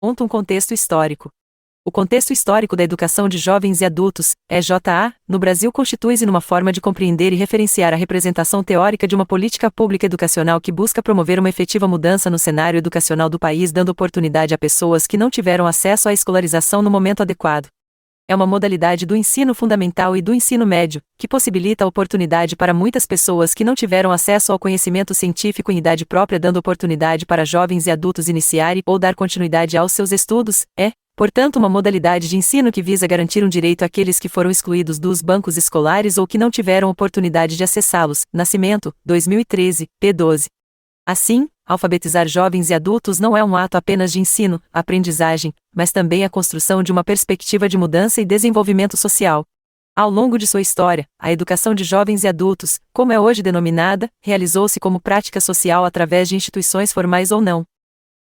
Um contexto histórico. O contexto histórico da educação de jovens e adultos, EJA, no Brasil constitui-se numa forma de compreender e referenciar a representação teórica de uma política pública educacional que busca promover uma efetiva mudança no cenário educacional do país, dando oportunidade a pessoas que não tiveram acesso à escolarização no momento adequado. É uma modalidade do ensino fundamental e do ensino médio, que possibilita a oportunidade para muitas pessoas que não tiveram acesso ao conhecimento científico em idade própria, dando oportunidade para jovens e adultos iniciarem ou dar continuidade aos seus estudos. Portanto, uma modalidade de ensino que visa garantir um direito àqueles que foram excluídos dos bancos escolares ou que não tiveram oportunidade de acessá-los. Nascimento, 2013, p. 12. Assim, alfabetizar jovens e adultos não é um ato apenas de ensino, aprendizagem, mas também a construção de uma perspectiva de mudança e desenvolvimento social. Ao longo de sua história, a educação de jovens e adultos, como é hoje denominada, realizou-se como prática social através de instituições formais ou não.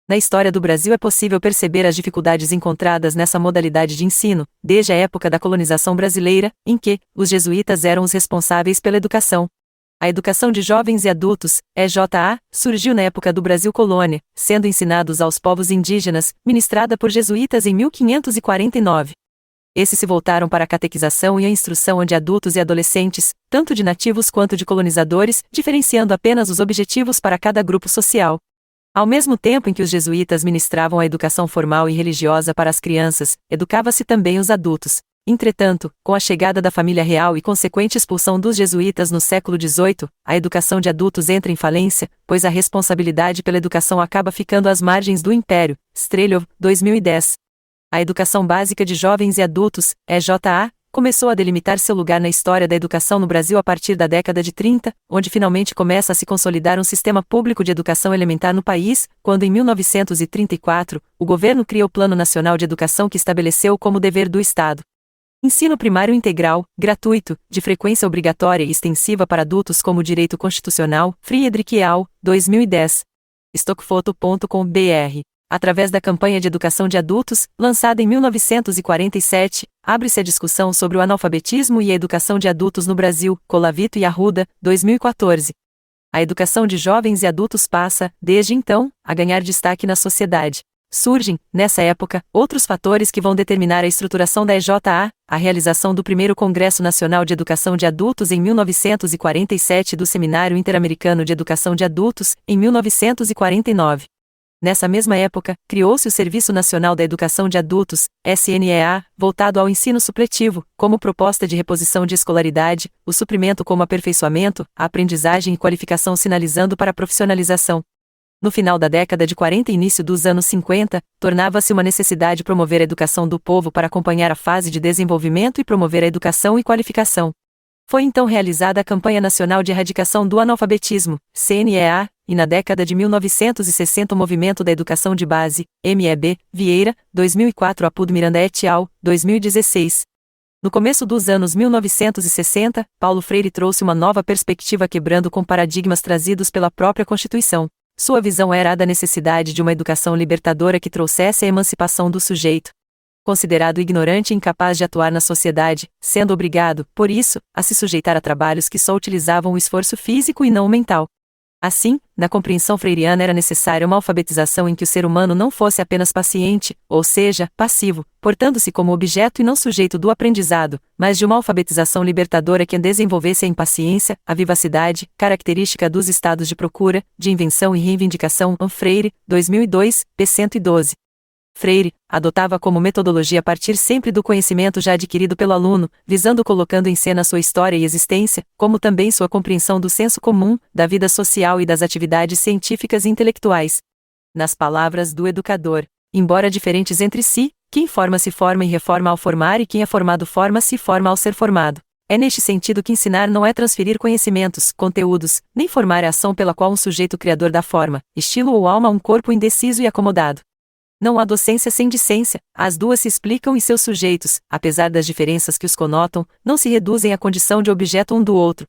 Na história do Brasil é possível perceber as dificuldades encontradas nessa modalidade de ensino, desde a época da colonização brasileira, em que os jesuítas eram os responsáveis pela educação. A educação de jovens e adultos, EJA, surgiu na época do Brasil colônia, sendo ensinados aos povos indígenas, ministrada por jesuítas em 1549. Esses se voltaram para a catequização e a instrução de adultos e adolescentes, tanto de nativos quanto de colonizadores, diferenciando apenas os objetivos para cada grupo social. Ao mesmo tempo em que os jesuítas ministravam a educação formal e religiosa para as crianças, educava-se também os adultos. Entretanto, com a chegada da família real e consequente expulsão dos jesuítas no século XVIII, a educação de adultos entra em falência, pois a responsabilidade pela educação acaba ficando às margens do Império. Strelov, 2010. A educação básica de jovens e adultos, EJA, começou a delimitar seu lugar na história da educação no Brasil a partir da década de 30, onde finalmente começa a se consolidar um sistema público de educação elementar no país, quando em 1934, o governo cria o Plano Nacional de Educação que estabeleceu como dever do Estado ensino primário integral, gratuito, de frequência obrigatória e extensiva para adultos como direito constitucional. Friedrich et al., 2010. Stockfoto.com.br. Através da campanha de educação de adultos, lançada em 1947, abre-se a discussão sobre o analfabetismo e a educação de adultos no Brasil. Colavito e Arruda, 2014. A educação de jovens e adultos passa, desde então, a ganhar destaque na sociedade. Surgem, nessa época, outros fatores que vão determinar a estruturação da EJA, a realização do primeiro Congresso Nacional de Educação de Adultos em 1947 e do Seminário Interamericano de Educação de Adultos, em 1949. Nessa mesma época, criou-se o Serviço Nacional da Educação de Adultos, SNEA, voltado ao ensino supletivo, como proposta de reposição de escolaridade, o suprimento como aperfeiçoamento, a aprendizagem e qualificação sinalizando para a profissionalização. No final da década de 40 e início dos anos 50, tornava-se uma necessidade promover a educação do povo para acompanhar a fase de desenvolvimento e promover a educação e qualificação. Foi então realizada a Campanha Nacional de Erradicação do Analfabetismo, CNEA, e na década de 1960 o Movimento da Educação de Base, MEB, Vieira, 2004 Apud Miranda et al., 2016. No começo dos anos 1960, Paulo Freire trouxe uma nova perspectiva quebrando com paradigmas trazidos pela própria Constituição. Sua visão era a da necessidade de uma educação libertadora que trouxesse a emancipação do sujeito, considerado ignorante e incapaz de atuar na sociedade, sendo obrigado, por isso, a se sujeitar a trabalhos que só utilizavam o esforço físico e não o mental. Assim, na compreensão freiriana era necessária uma alfabetização em que o ser humano não fosse apenas paciente, ou seja, passivo, portando-se como objeto e não sujeito do aprendizado, mas de uma alfabetização libertadora que desenvolvesse a impaciência, a vivacidade, característica dos estados de procura, de invenção e reivindicação. Freire, 2002, p. 112. Freire adotava como metodologia partir sempre do conhecimento já adquirido pelo aluno, visando colocando em cena sua história e existência, como também sua compreensão do senso comum, da vida social e das atividades científicas e intelectuais. Nas palavras do educador, embora diferentes entre si, quem forma se forma e reforma ao formar e quem é formado forma-se e forma ao ser formado. É neste sentido que ensinar não é transferir conhecimentos, conteúdos, nem formar a ação pela qual um sujeito criador dá forma, estilo ou alma a um corpo indeciso e acomodado. Não há docência sem discência, as duas se explicam e seus sujeitos, apesar das diferenças que os conotam, não se reduzem à condição de objeto um do outro.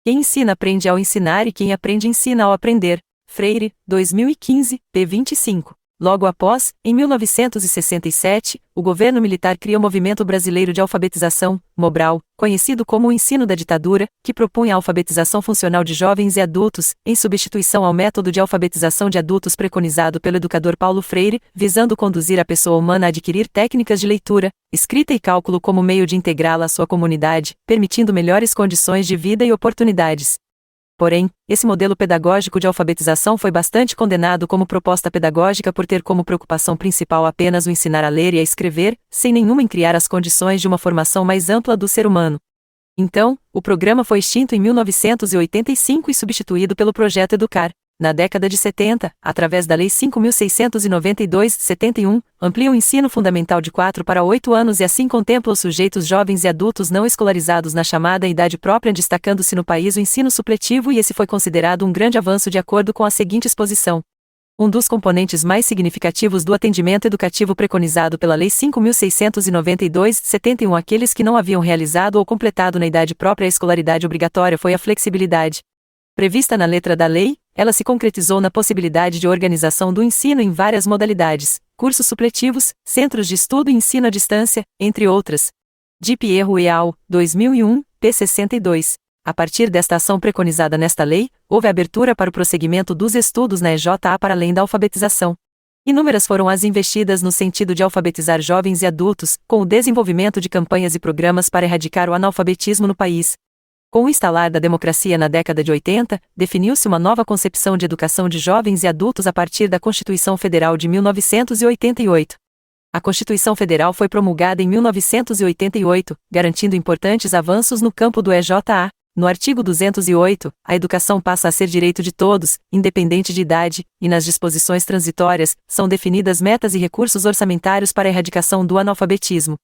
Quem ensina aprende ao ensinar e quem aprende ensina ao aprender. Freire, 2015, p. 25. Logo após, em 1967, o governo militar cria o Movimento Brasileiro de Alfabetização, Mobral, conhecido como o ensino da ditadura, que propunha a alfabetização funcional de jovens e adultos, em substituição ao método de alfabetização de adultos preconizado pelo educador Paulo Freire, visando conduzir a pessoa humana a adquirir técnicas de leitura, escrita e cálculo como meio de integrá-la à sua comunidade, permitindo melhores condições de vida e oportunidades. Porém, esse modelo pedagógico de alfabetização foi bastante condenado como proposta pedagógica por ter como preocupação principal apenas o ensinar a ler e a escrever, sem nenhuma em criar as condições de uma formação mais ampla do ser humano. Então, o programa foi extinto em 1985 e substituído pelo Projeto Educar. Na década de 70, através da Lei 5.692/71, amplia o ensino fundamental de 4 para 8 anos e assim contempla os sujeitos jovens e adultos não escolarizados na chamada idade própria, destacando-se no país o ensino supletivo, e esse foi considerado um grande avanço de acordo com a seguinte exposição. Um dos componentes mais significativos do atendimento educativo preconizado pela Lei 5.692/71 àqueles que não haviam realizado ou completado na idade própria a escolaridade obrigatória foi a flexibilidade. Prevista na letra da lei, ela se concretizou na possibilidade de organização do ensino em várias modalidades, cursos supletivos, centros de estudo e ensino à distância, entre outras. Di Piero et al., 2001, p. 62. A partir desta ação preconizada nesta lei, houve abertura para o prosseguimento dos estudos na EJA para além da alfabetização. Inúmeras foram as investidas no sentido de alfabetizar jovens e adultos, com o desenvolvimento de campanhas e programas para erradicar o analfabetismo no país. Com o instalar da democracia na década de 80, definiu-se uma nova concepção de educação de jovens e adultos a partir da Constituição Federal de 1988. A Constituição Federal foi promulgada em 1988, garantindo importantes avanços no campo do EJA. No artigo 208, a educação passa a ser direito de todos, independente de idade, e nas disposições transitórias, são definidas metas e recursos orçamentários para a erradicação do analfabetismo.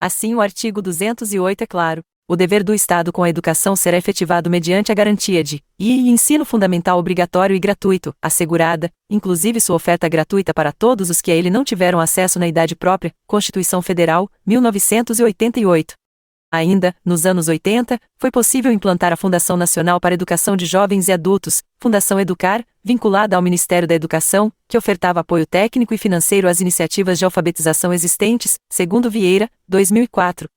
Assim, o artigo 208 é claro. O dever do Estado com a educação será efetivado mediante a garantia de ensino fundamental obrigatório e gratuito, assegurada, inclusive sua oferta gratuita para todos os que a ele não tiveram acesso na idade própria, Constituição Federal, 1988. Ainda, nos anos 80, foi possível implantar a Fundação Nacional para a Educação de Jovens e Adultos, Fundação Educar, vinculada ao Ministério da Educação, que ofertava apoio técnico e financeiro às iniciativas de alfabetização existentes, segundo Vieira, 2004.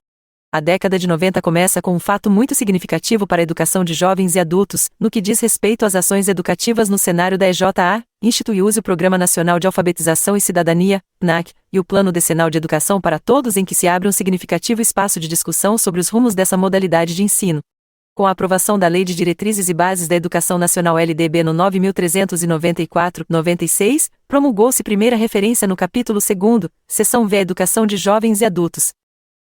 A década de 90 começa com um fato muito significativo para a educação de jovens e adultos, no que diz respeito às ações educativas no cenário da EJA, instituiu-se o Programa Nacional de Alfabetização e Cidadania, PNAC, e o Plano Decenal de Educação para Todos, em que se abre um significativo espaço de discussão sobre os rumos dessa modalidade de ensino. Com a aprovação da Lei de Diretrizes e Bases da Educação Nacional LDB no 9.394/96, promulgou-se primeira referência no capítulo 2º, seção V, a Educação de Jovens e Adultos.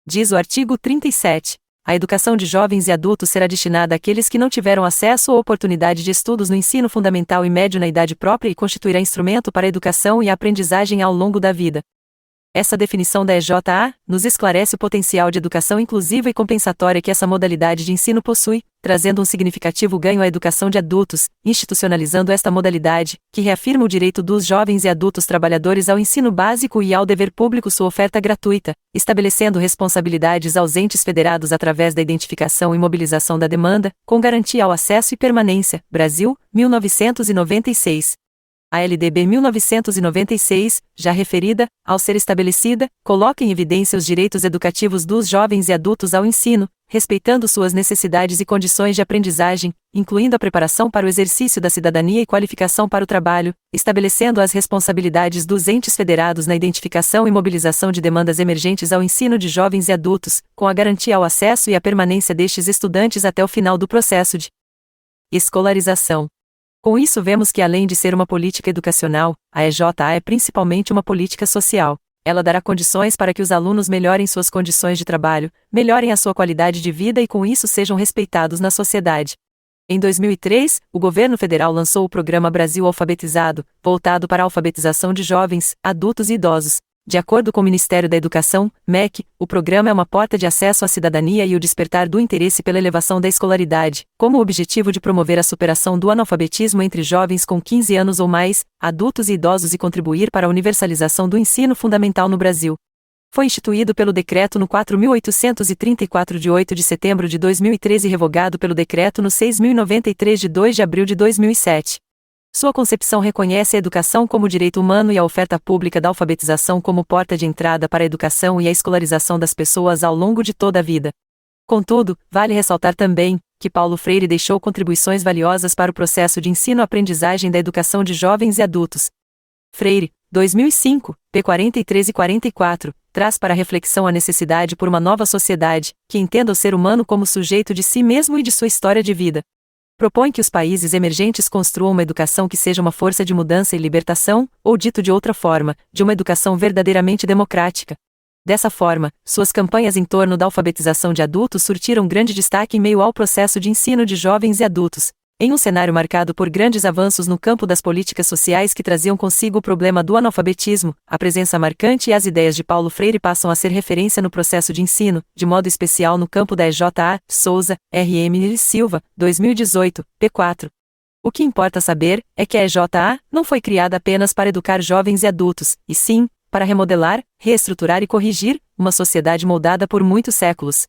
Diz o artigo 37. A educação de jovens e adultos será destinada àqueles que não tiveram acesso ou oportunidade de estudos no ensino fundamental e médio na idade própria e constituirá instrumento para a educação e a aprendizagem ao longo da vida. Essa definição da EJA nos esclarece o potencial de educação inclusiva e compensatória que essa modalidade de ensino possui, trazendo um significativo ganho à educação de adultos, institucionalizando esta modalidade, que reafirma o direito dos jovens e adultos trabalhadores ao ensino básico e ao dever público sua oferta gratuita, estabelecendo responsabilidades aos entes federados através da identificação e mobilização da demanda, com garantia ao acesso e permanência. Brasil, 1996. A LDB 1996, já referida, ao ser estabelecida, coloca em evidência os direitos educativos dos jovens e adultos ao ensino, respeitando suas necessidades e condições de aprendizagem, incluindo a preparação para o exercício da cidadania e qualificação para o trabalho, estabelecendo as responsabilidades dos entes federados na identificação e mobilização de demandas emergentes ao ensino de jovens e adultos, com a garantia ao acesso e à permanência destes estudantes até o final do processo de escolarização. Com isso vemos que além de ser uma política educacional, a EJA é principalmente uma política social. Ela dará condições para que os alunos melhorem suas condições de trabalho, melhorem a sua qualidade de vida e com isso sejam respeitados na sociedade. Em 2003, o governo federal lançou o Programa Brasil Alfabetizado, voltado para a alfabetização de jovens, adultos e idosos. De acordo com o Ministério da Educação, MEC, o programa é uma porta de acesso à cidadania e o despertar do interesse pela elevação da escolaridade, como o objetivo de promover a superação do analfabetismo entre jovens com 15 anos ou mais, adultos e idosos e contribuir para a universalização do ensino fundamental no Brasil. Foi instituído pelo Decreto no 4.834 de 8 de setembro de 2013 e revogado pelo Decreto no 6.093 de 2 de abril de 2007. Sua concepção reconhece a educação como direito humano e a oferta pública da alfabetização como porta de entrada para a educação e a escolarização das pessoas ao longo de toda a vida. Contudo, vale ressaltar também que Paulo Freire deixou contribuições valiosas para o processo de ensino-aprendizagem da educação de jovens e adultos. Freire, 2005, p. 43 e 44, traz para reflexão a necessidade por uma nova sociedade, que entenda o ser humano como sujeito de si mesmo e de sua história de vida. Propõe que os países emergentes construam uma educação que seja uma força de mudança e libertação, ou dito de outra forma, de uma educação verdadeiramente democrática. Dessa forma, suas campanhas em torno da alfabetização de adultos surtiram grande destaque em meio ao processo de ensino de jovens e adultos, em um cenário marcado por grandes avanços no campo das políticas sociais que traziam consigo o problema do analfabetismo. A presença marcante e as ideias de Paulo Freire passam a ser referência no processo de ensino, de modo especial no campo da EJA, Souza, R.M. Silva, 2018, p. 4. O que importa saber é que a EJA não foi criada apenas para educar jovens e adultos, e sim, para remodelar, reestruturar e corrigir uma sociedade moldada por muitos séculos.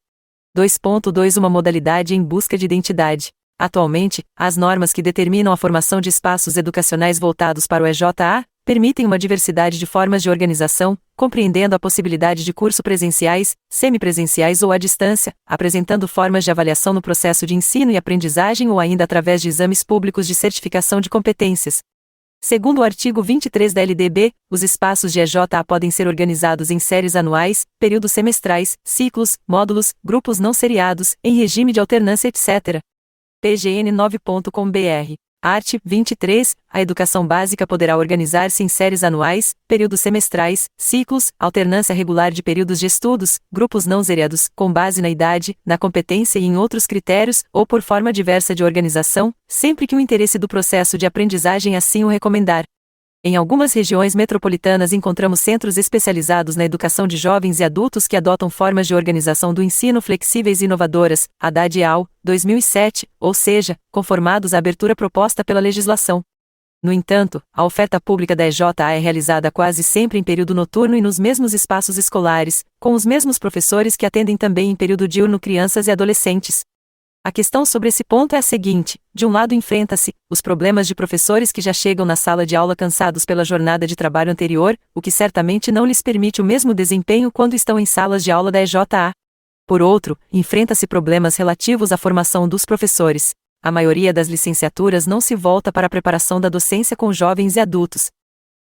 2.2 Uma modalidade em busca de identidade. Atualmente, as normas que determinam a formação de espaços educacionais voltados para o EJA permitem uma diversidade de formas de organização, compreendendo a possibilidade de curso presenciais, semipresenciais ou à distância, apresentando formas de avaliação no processo de ensino e aprendizagem ou ainda através de exames públicos de certificação de competências. Segundo o artigo 23 da LDB, os espaços de EJA podem ser organizados em séries anuais, períodos semestrais, ciclos, módulos, grupos não seriados, em regime de alternância etc. PGN 9.com.br. Art. 23. A educação básica poderá organizar-se em séries anuais, períodos semestrais, ciclos, alternância regular de períodos de estudos, grupos não seriados, com base na idade, na competência e em outros critérios, ou por forma diversa de organização, sempre que o interesse do processo de aprendizagem assim o recomendar. Em algumas regiões metropolitanas encontramos centros especializados na educação de jovens e adultos que adotam formas de organização do ensino flexíveis e inovadoras, Haddad et al., 2007, ou seja, conformados à abertura proposta pela legislação. No entanto, a oferta pública da EJA é realizada quase sempre em período noturno e nos mesmos espaços escolares, com os mesmos professores que atendem também em período diurno crianças e adolescentes. A questão sobre esse ponto é a seguinte: de um lado enfrenta-se os problemas de professores que já chegam na sala de aula cansados pela jornada de trabalho anterior, o que certamente não lhes permite o mesmo desempenho quando estão em salas de aula da EJA. Por outro, enfrenta-se problemas relativos à formação dos professores. A maioria das licenciaturas não se volta para a preparação da docência com jovens e adultos.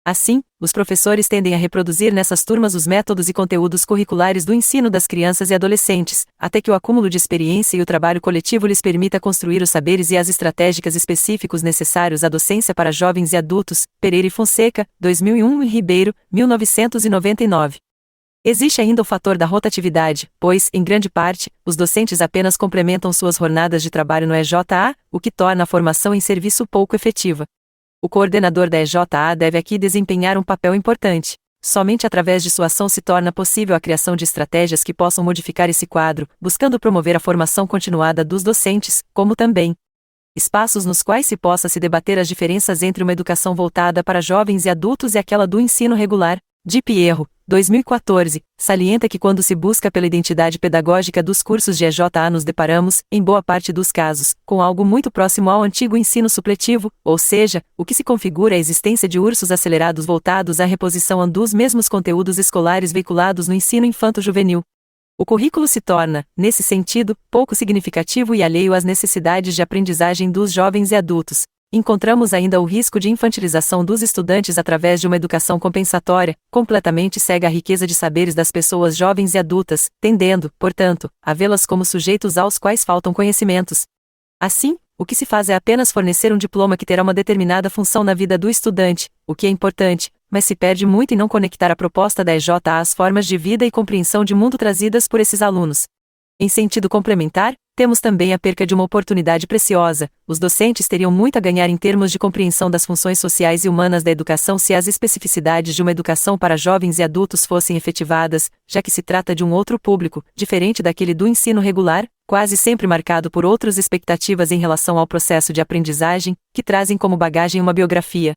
Assim, os professores tendem a reproduzir nessas turmas os métodos e conteúdos curriculares do ensino das crianças e adolescentes, até que o acúmulo de experiência e o trabalho coletivo lhes permita construir os saberes e as estratégias específicos necessários à docência para jovens e adultos. Pereira e Fonseca, 2001 e Ribeiro, 1999. Existe ainda o fator da rotatividade, pois, em grande parte, os docentes apenas complementam suas jornadas de trabalho no EJA, o que torna a formação em serviço pouco efetiva. O coordenador da EJA deve aqui desempenhar um papel importante. Somente através de sua ação se torna possível a criação de estratégias que possam modificar esse quadro, buscando promover a formação continuada dos docentes, como também espaços nos quais se possa se debater as diferenças entre uma educação voltada para jovens e adultos e aquela do ensino regular. Di Pierro, 2014, salienta que quando se busca pela identidade pedagógica dos cursos de EJA nos deparamos, em boa parte dos casos, com algo muito próximo ao antigo ensino supletivo, ou seja, o que se configura é a existência de cursos acelerados voltados à reposição dos mesmos conteúdos escolares veiculados no ensino infanto-juvenil. O currículo se torna, nesse sentido, pouco significativo e alheio às necessidades de aprendizagem dos jovens e adultos. Encontramos ainda o risco de infantilização dos estudantes através de uma educação compensatória, completamente cega à riqueza de saberes das pessoas jovens e adultas, tendendo, portanto, a vê-las como sujeitos aos quais faltam conhecimentos. Assim, o que se faz é apenas fornecer um diploma que terá uma determinada função na vida do estudante, o que é importante, mas se perde muito em não conectar a proposta da EJA às formas de vida e compreensão de mundo trazidas por esses alunos. Em sentido complementar, temos também a perca de uma oportunidade preciosa. Os docentes teriam muito a ganhar em termos de compreensão das funções sociais e humanas da educação se as especificidades de uma educação para jovens e adultos fossem efetivadas, já que se trata de um outro público, diferente daquele do ensino regular, quase sempre marcado por outras expectativas em relação ao processo de aprendizagem, que trazem como bagagem uma biografia.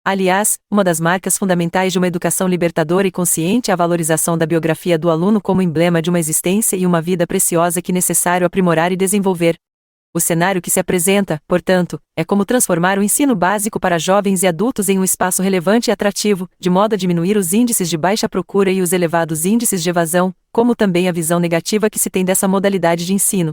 Aliás, uma das marcas fundamentais de uma educação libertadora e consciente é a valorização da biografia do aluno como emblema de uma existência e uma vida preciosa que é necessário aprimorar e desenvolver. O cenário que se apresenta, portanto, é como transformar o ensino básico para jovens e adultos em um espaço relevante e atrativo, de modo a diminuir os índices de baixa procura e os elevados índices de evasão, como também a visão negativa que se tem dessa modalidade de ensino.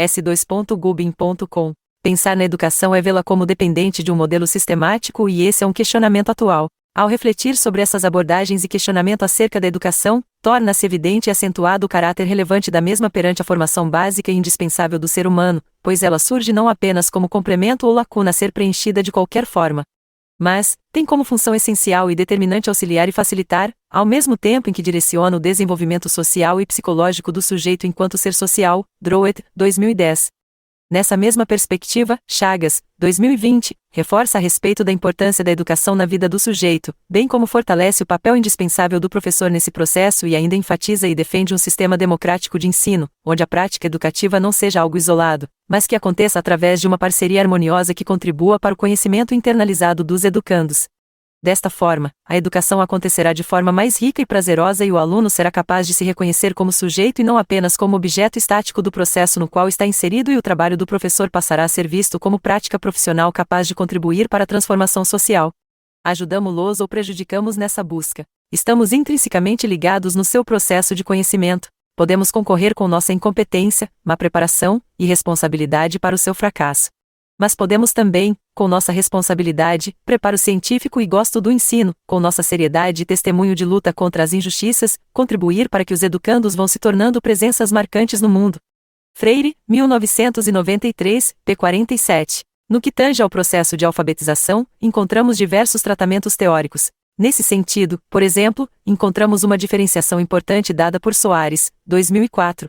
S2.gubin.com. Pensar na educação é vê-la como dependente de um modelo sistemático e esse é um questionamento atual. Ao refletir sobre essas abordagens e questionamento acerca da educação, torna-se evidente e acentuado o caráter relevante da mesma perante a formação básica e indispensável do ser humano, pois ela surge não apenas como complemento ou lacuna a ser preenchida de qualquer forma, mas tem como função essencial e determinante auxiliar e facilitar, ao mesmo tempo em que direciona o desenvolvimento social e psicológico do sujeito enquanto ser social. Drouet, 2010. Nessa mesma perspectiva, Chagas, 2020, reforça a respeito da importância da educação na vida do sujeito, bem como fortalece o papel indispensável do professor nesse processo e ainda enfatiza e defende um sistema democrático de ensino, onde a prática educativa não seja algo isolado, mas que aconteça através de uma parceria harmoniosa que contribua para o conhecimento internalizado dos educandos. Desta forma, a educação acontecerá de forma mais rica e prazerosa e o aluno será capaz de se reconhecer como sujeito e não apenas como objeto estático do processo no qual está inserido e o trabalho do professor passará a ser visto como prática profissional capaz de contribuir para a transformação social. Ajudamos-los ou prejudicamos nessa busca. Estamos intrinsecamente ligados no seu processo de conhecimento. Podemos concorrer com nossa incompetência, má preparação e responsabilidade para o seu fracasso. Mas podemos também, com nossa responsabilidade, preparo científico e gosto do ensino, com nossa seriedade e testemunho de luta contra as injustiças, contribuir para que os educandos vão se tornando presenças marcantes no mundo. Freire, 1993, p. 47. No que tange ao processo de alfabetização, encontramos diversos tratamentos teóricos. Nesse sentido, por exemplo, encontramos uma diferenciação importante dada por Soares, 2004.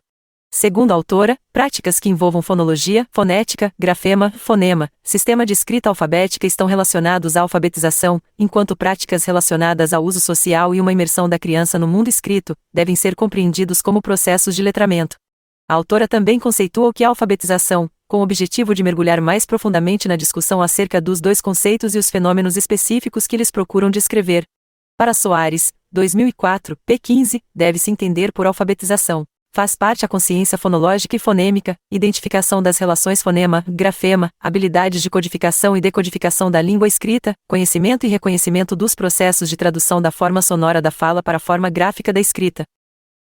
Segundo a autora, práticas que envolvam fonologia, fonética, grafema, fonema, sistema de escrita alfabética estão relacionados à alfabetização, enquanto práticas relacionadas ao uso social e uma imersão da criança no mundo escrito devem ser compreendidos como processos de letramento. A autora também conceitua o que é alfabetização, com o objetivo de mergulhar mais profundamente na discussão acerca dos dois conceitos e os fenômenos específicos que eles procuram descrever. Para Soares, 2004, p. 15, deve-se entender por alfabetização. Faz parte a consciência fonológica e fonêmica, identificação das relações fonema-grafema, habilidades de codificação e decodificação da língua escrita, conhecimento e reconhecimento dos processos de tradução da forma sonora da fala para a forma gráfica da escrita.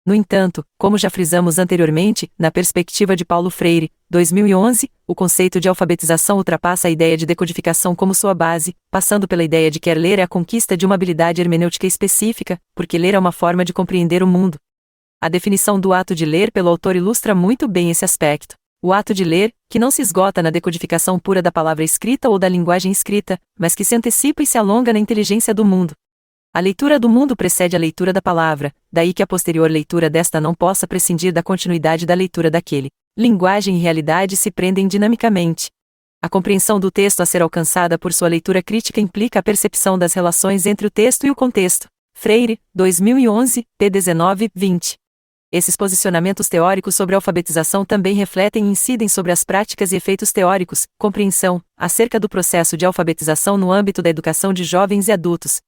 No entanto, como já frisamos anteriormente, na perspectiva de Paulo Freire, 2011, o conceito de alfabetização ultrapassa a ideia de decodificação como sua base, passando pela ideia de que ler é a conquista de uma habilidade hermenêutica específica, porque ler é uma forma de compreender o mundo. A definição do ato de ler pelo autor ilustra muito bem esse aspecto. O ato de ler, que não se esgota na decodificação pura da palavra escrita ou da linguagem escrita, mas que se antecipa e se alonga na inteligência do mundo. A leitura do mundo precede a leitura da palavra, daí que a posterior leitura desta não possa prescindir da continuidade da leitura daquele. Linguagem e realidade se prendem dinamicamente. A compreensão do texto a ser alcançada por sua leitura crítica implica a percepção das relações entre o texto e o contexto. Freire, 2011, p. 19, 20. Esses posicionamentos teóricos sobre a alfabetização também refletem e incidem sobre as práticas e efeitos teóricos, compreensão, acerca do processo de alfabetização no âmbito da educação de jovens e adultos.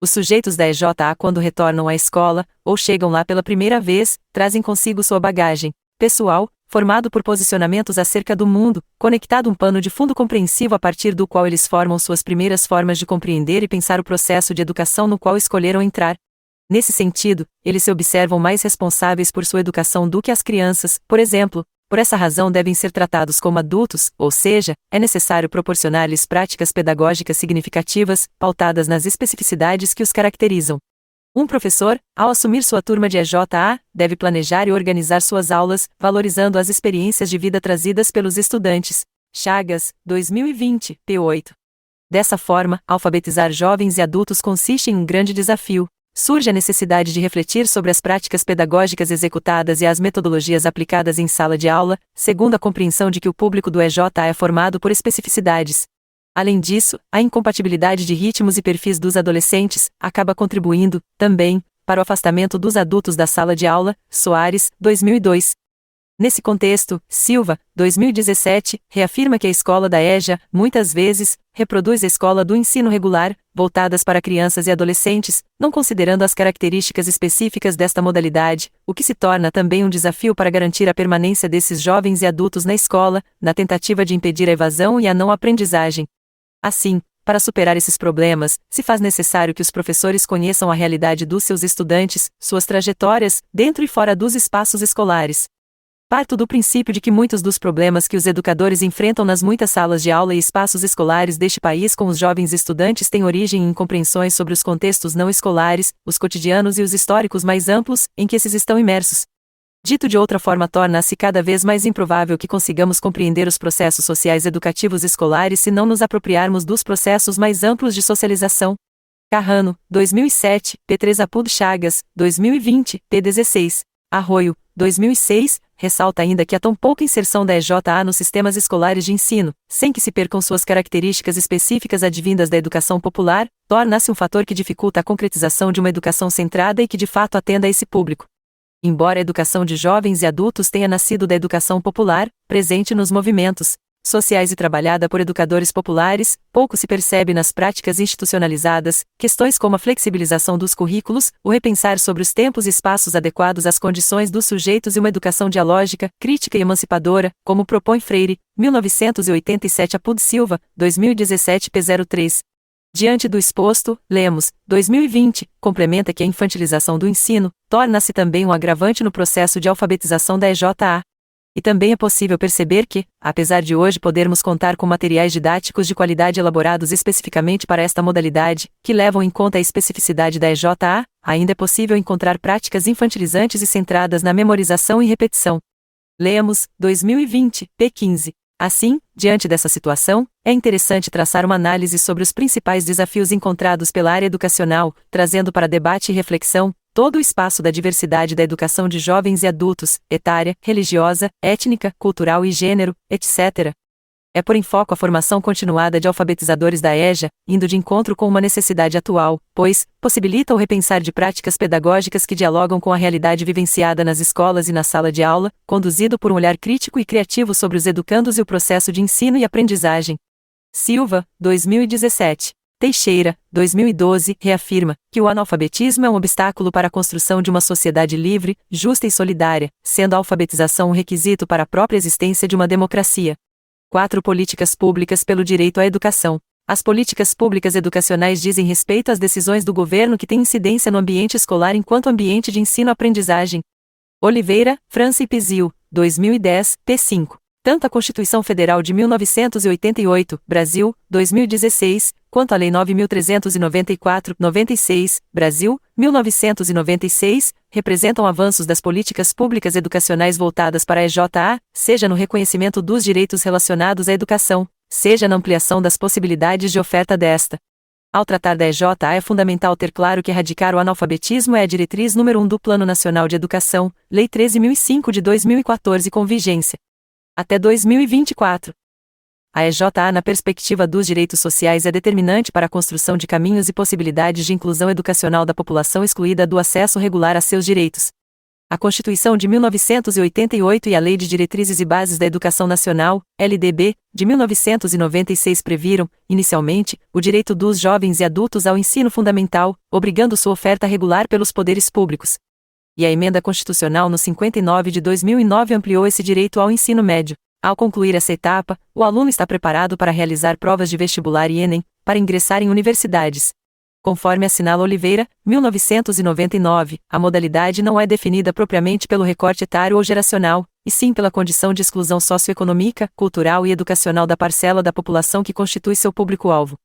Os sujeitos da EJA, quando retornam à escola, ou chegam lá pela primeira vez, trazem consigo sua bagagem pessoal, formado por posicionamentos acerca do mundo, conectado um pano de fundo compreensivo a partir do qual eles formam suas primeiras formas de compreender e pensar o processo de educação no qual escolheram entrar. Nesse sentido, eles se observam mais responsáveis por sua educação do que as crianças, por exemplo. Por essa razão devem ser tratados como adultos, ou seja, é necessário proporcionar-lhes práticas pedagógicas significativas, pautadas nas especificidades que os caracterizam. Um professor, ao assumir sua turma de EJA, deve planejar e organizar suas aulas, valorizando as experiências de vida trazidas pelos estudantes. Chagas, 2020, p. 8. Dessa forma, alfabetizar jovens e adultos consiste em um grande desafio. Surge a necessidade de refletir sobre as práticas pedagógicas executadas e as metodologias aplicadas em sala de aula, segundo a compreensão de que o público do EJA é formado por especificidades. Além disso, a incompatibilidade de ritmos e perfis dos adolescentes acaba contribuindo, também, para o afastamento dos adultos da sala de aula. Soares, 2002. Nesse contexto, Silva, 2017, reafirma que a escola da EJA, muitas vezes, reproduz a escola do ensino regular, voltadas para crianças e adolescentes, não considerando as características específicas desta modalidade, o que se torna também um desafio para garantir a permanência desses jovens e adultos na escola, na tentativa de impedir a evasão e a não aprendizagem. Assim, para superar esses problemas, se faz necessário que os professores conheçam a realidade dos seus estudantes, suas trajetórias, dentro e fora dos espaços escolares. Parto do princípio de que muitos dos problemas que os educadores enfrentam nas muitas salas de aula e espaços escolares deste país com os jovens estudantes têm origem em incompreensões sobre os contextos não escolares, os cotidianos e os históricos mais amplos, em que esses estão imersos. Dito de outra forma, torna-se cada vez mais improvável que consigamos compreender os processos sociais educativos escolares se não nos apropriarmos dos processos mais amplos de socialização. Carrano, 2007, P3 Apud Chagas, 2020, P16. Arroio, 2006, ressalta ainda que há tão pouca inserção da EJA nos sistemas escolares de ensino, sem que se percam suas características específicas advindas da educação popular, torna-se um fator que dificulta a concretização de uma educação centrada e que de fato atenda a esse público. Embora a educação de jovens e adultos tenha nascido da educação popular, presente nos movimentos sociais e trabalhada por educadores populares, pouco se percebe nas práticas institucionalizadas, questões como a flexibilização dos currículos, o repensar sobre os tempos e espaços adequados às condições dos sujeitos e uma educação dialógica, crítica e emancipadora, como propõe Freire, 1987 Apud Silva, 2017 P03. Diante do exposto, Lemos, 2020, complementa que a infantilização do ensino torna-se também um agravante no processo de alfabetização da EJA. E também é possível perceber que, apesar de hoje podermos contar com materiais didáticos de qualidade elaborados especificamente para esta modalidade, que levam em conta a especificidade da EJA, ainda é possível encontrar práticas infantilizantes e centradas na memorização e repetição. Lemos, 2020, P15. Assim, diante dessa situação, é interessante traçar uma análise sobre os principais desafios encontrados pela área educacional, trazendo para debate e reflexão todo o espaço da diversidade da educação de jovens e adultos, etária, religiosa, étnica, cultural e gênero, etc. É pôr em foco a formação continuada de alfabetizadores da EJA, indo de encontro com uma necessidade atual, pois possibilita o repensar de práticas pedagógicas que dialogam com a realidade vivenciada nas escolas e na sala de aula, conduzido por um olhar crítico e criativo sobre os educandos e o processo de ensino e aprendizagem. Silva, 2017. Teixeira, 2012, reafirma que o analfabetismo é um obstáculo para a construção de uma sociedade livre, justa e solidária, sendo a alfabetização um requisito para a própria existência de uma democracia. 4. Políticas públicas pelo direito à educação. As políticas públicas educacionais dizem respeito às decisões do governo que têm incidência no ambiente escolar enquanto ambiente de ensino-aprendizagem. Oliveira, França e Pizil, 2010, p. 5. Tanto a Constituição Federal de 1988, Brasil, 2016, quanto a Lei 9.394, 96, Brasil, 1996, representam avanços das políticas públicas educacionais voltadas para a EJA, seja no reconhecimento dos direitos relacionados à educação, seja na ampliação das possibilidades de oferta desta. Ao tratar da EJA, é fundamental ter claro que erradicar o analfabetismo é a diretriz número 1 do Plano Nacional de Educação, Lei 13.005 de 2014 com vigência até 2024. A EJA, na perspectiva dos direitos sociais, é determinante para a construção de caminhos e possibilidades de inclusão educacional da população excluída do acesso regular a seus direitos. A Constituição de 1988 e a Lei de Diretrizes e Bases da Educação Nacional, LDB, de 1996 previram, inicialmente, o direito dos jovens e adultos ao ensino fundamental, obrigando sua oferta regular pelos poderes públicos. E a Emenda Constitucional no 59 de 2009 ampliou esse direito ao ensino médio. Ao concluir essa etapa, o aluno está preparado para realizar provas de vestibular e Enem, para ingressar em universidades. Conforme assinala Oliveira, 1999, a modalidade não é definida propriamente pelo recorte etário ou geracional, e sim pela condição de exclusão socioeconômica, cultural e educacional da parcela da população que constitui seu público-alvo.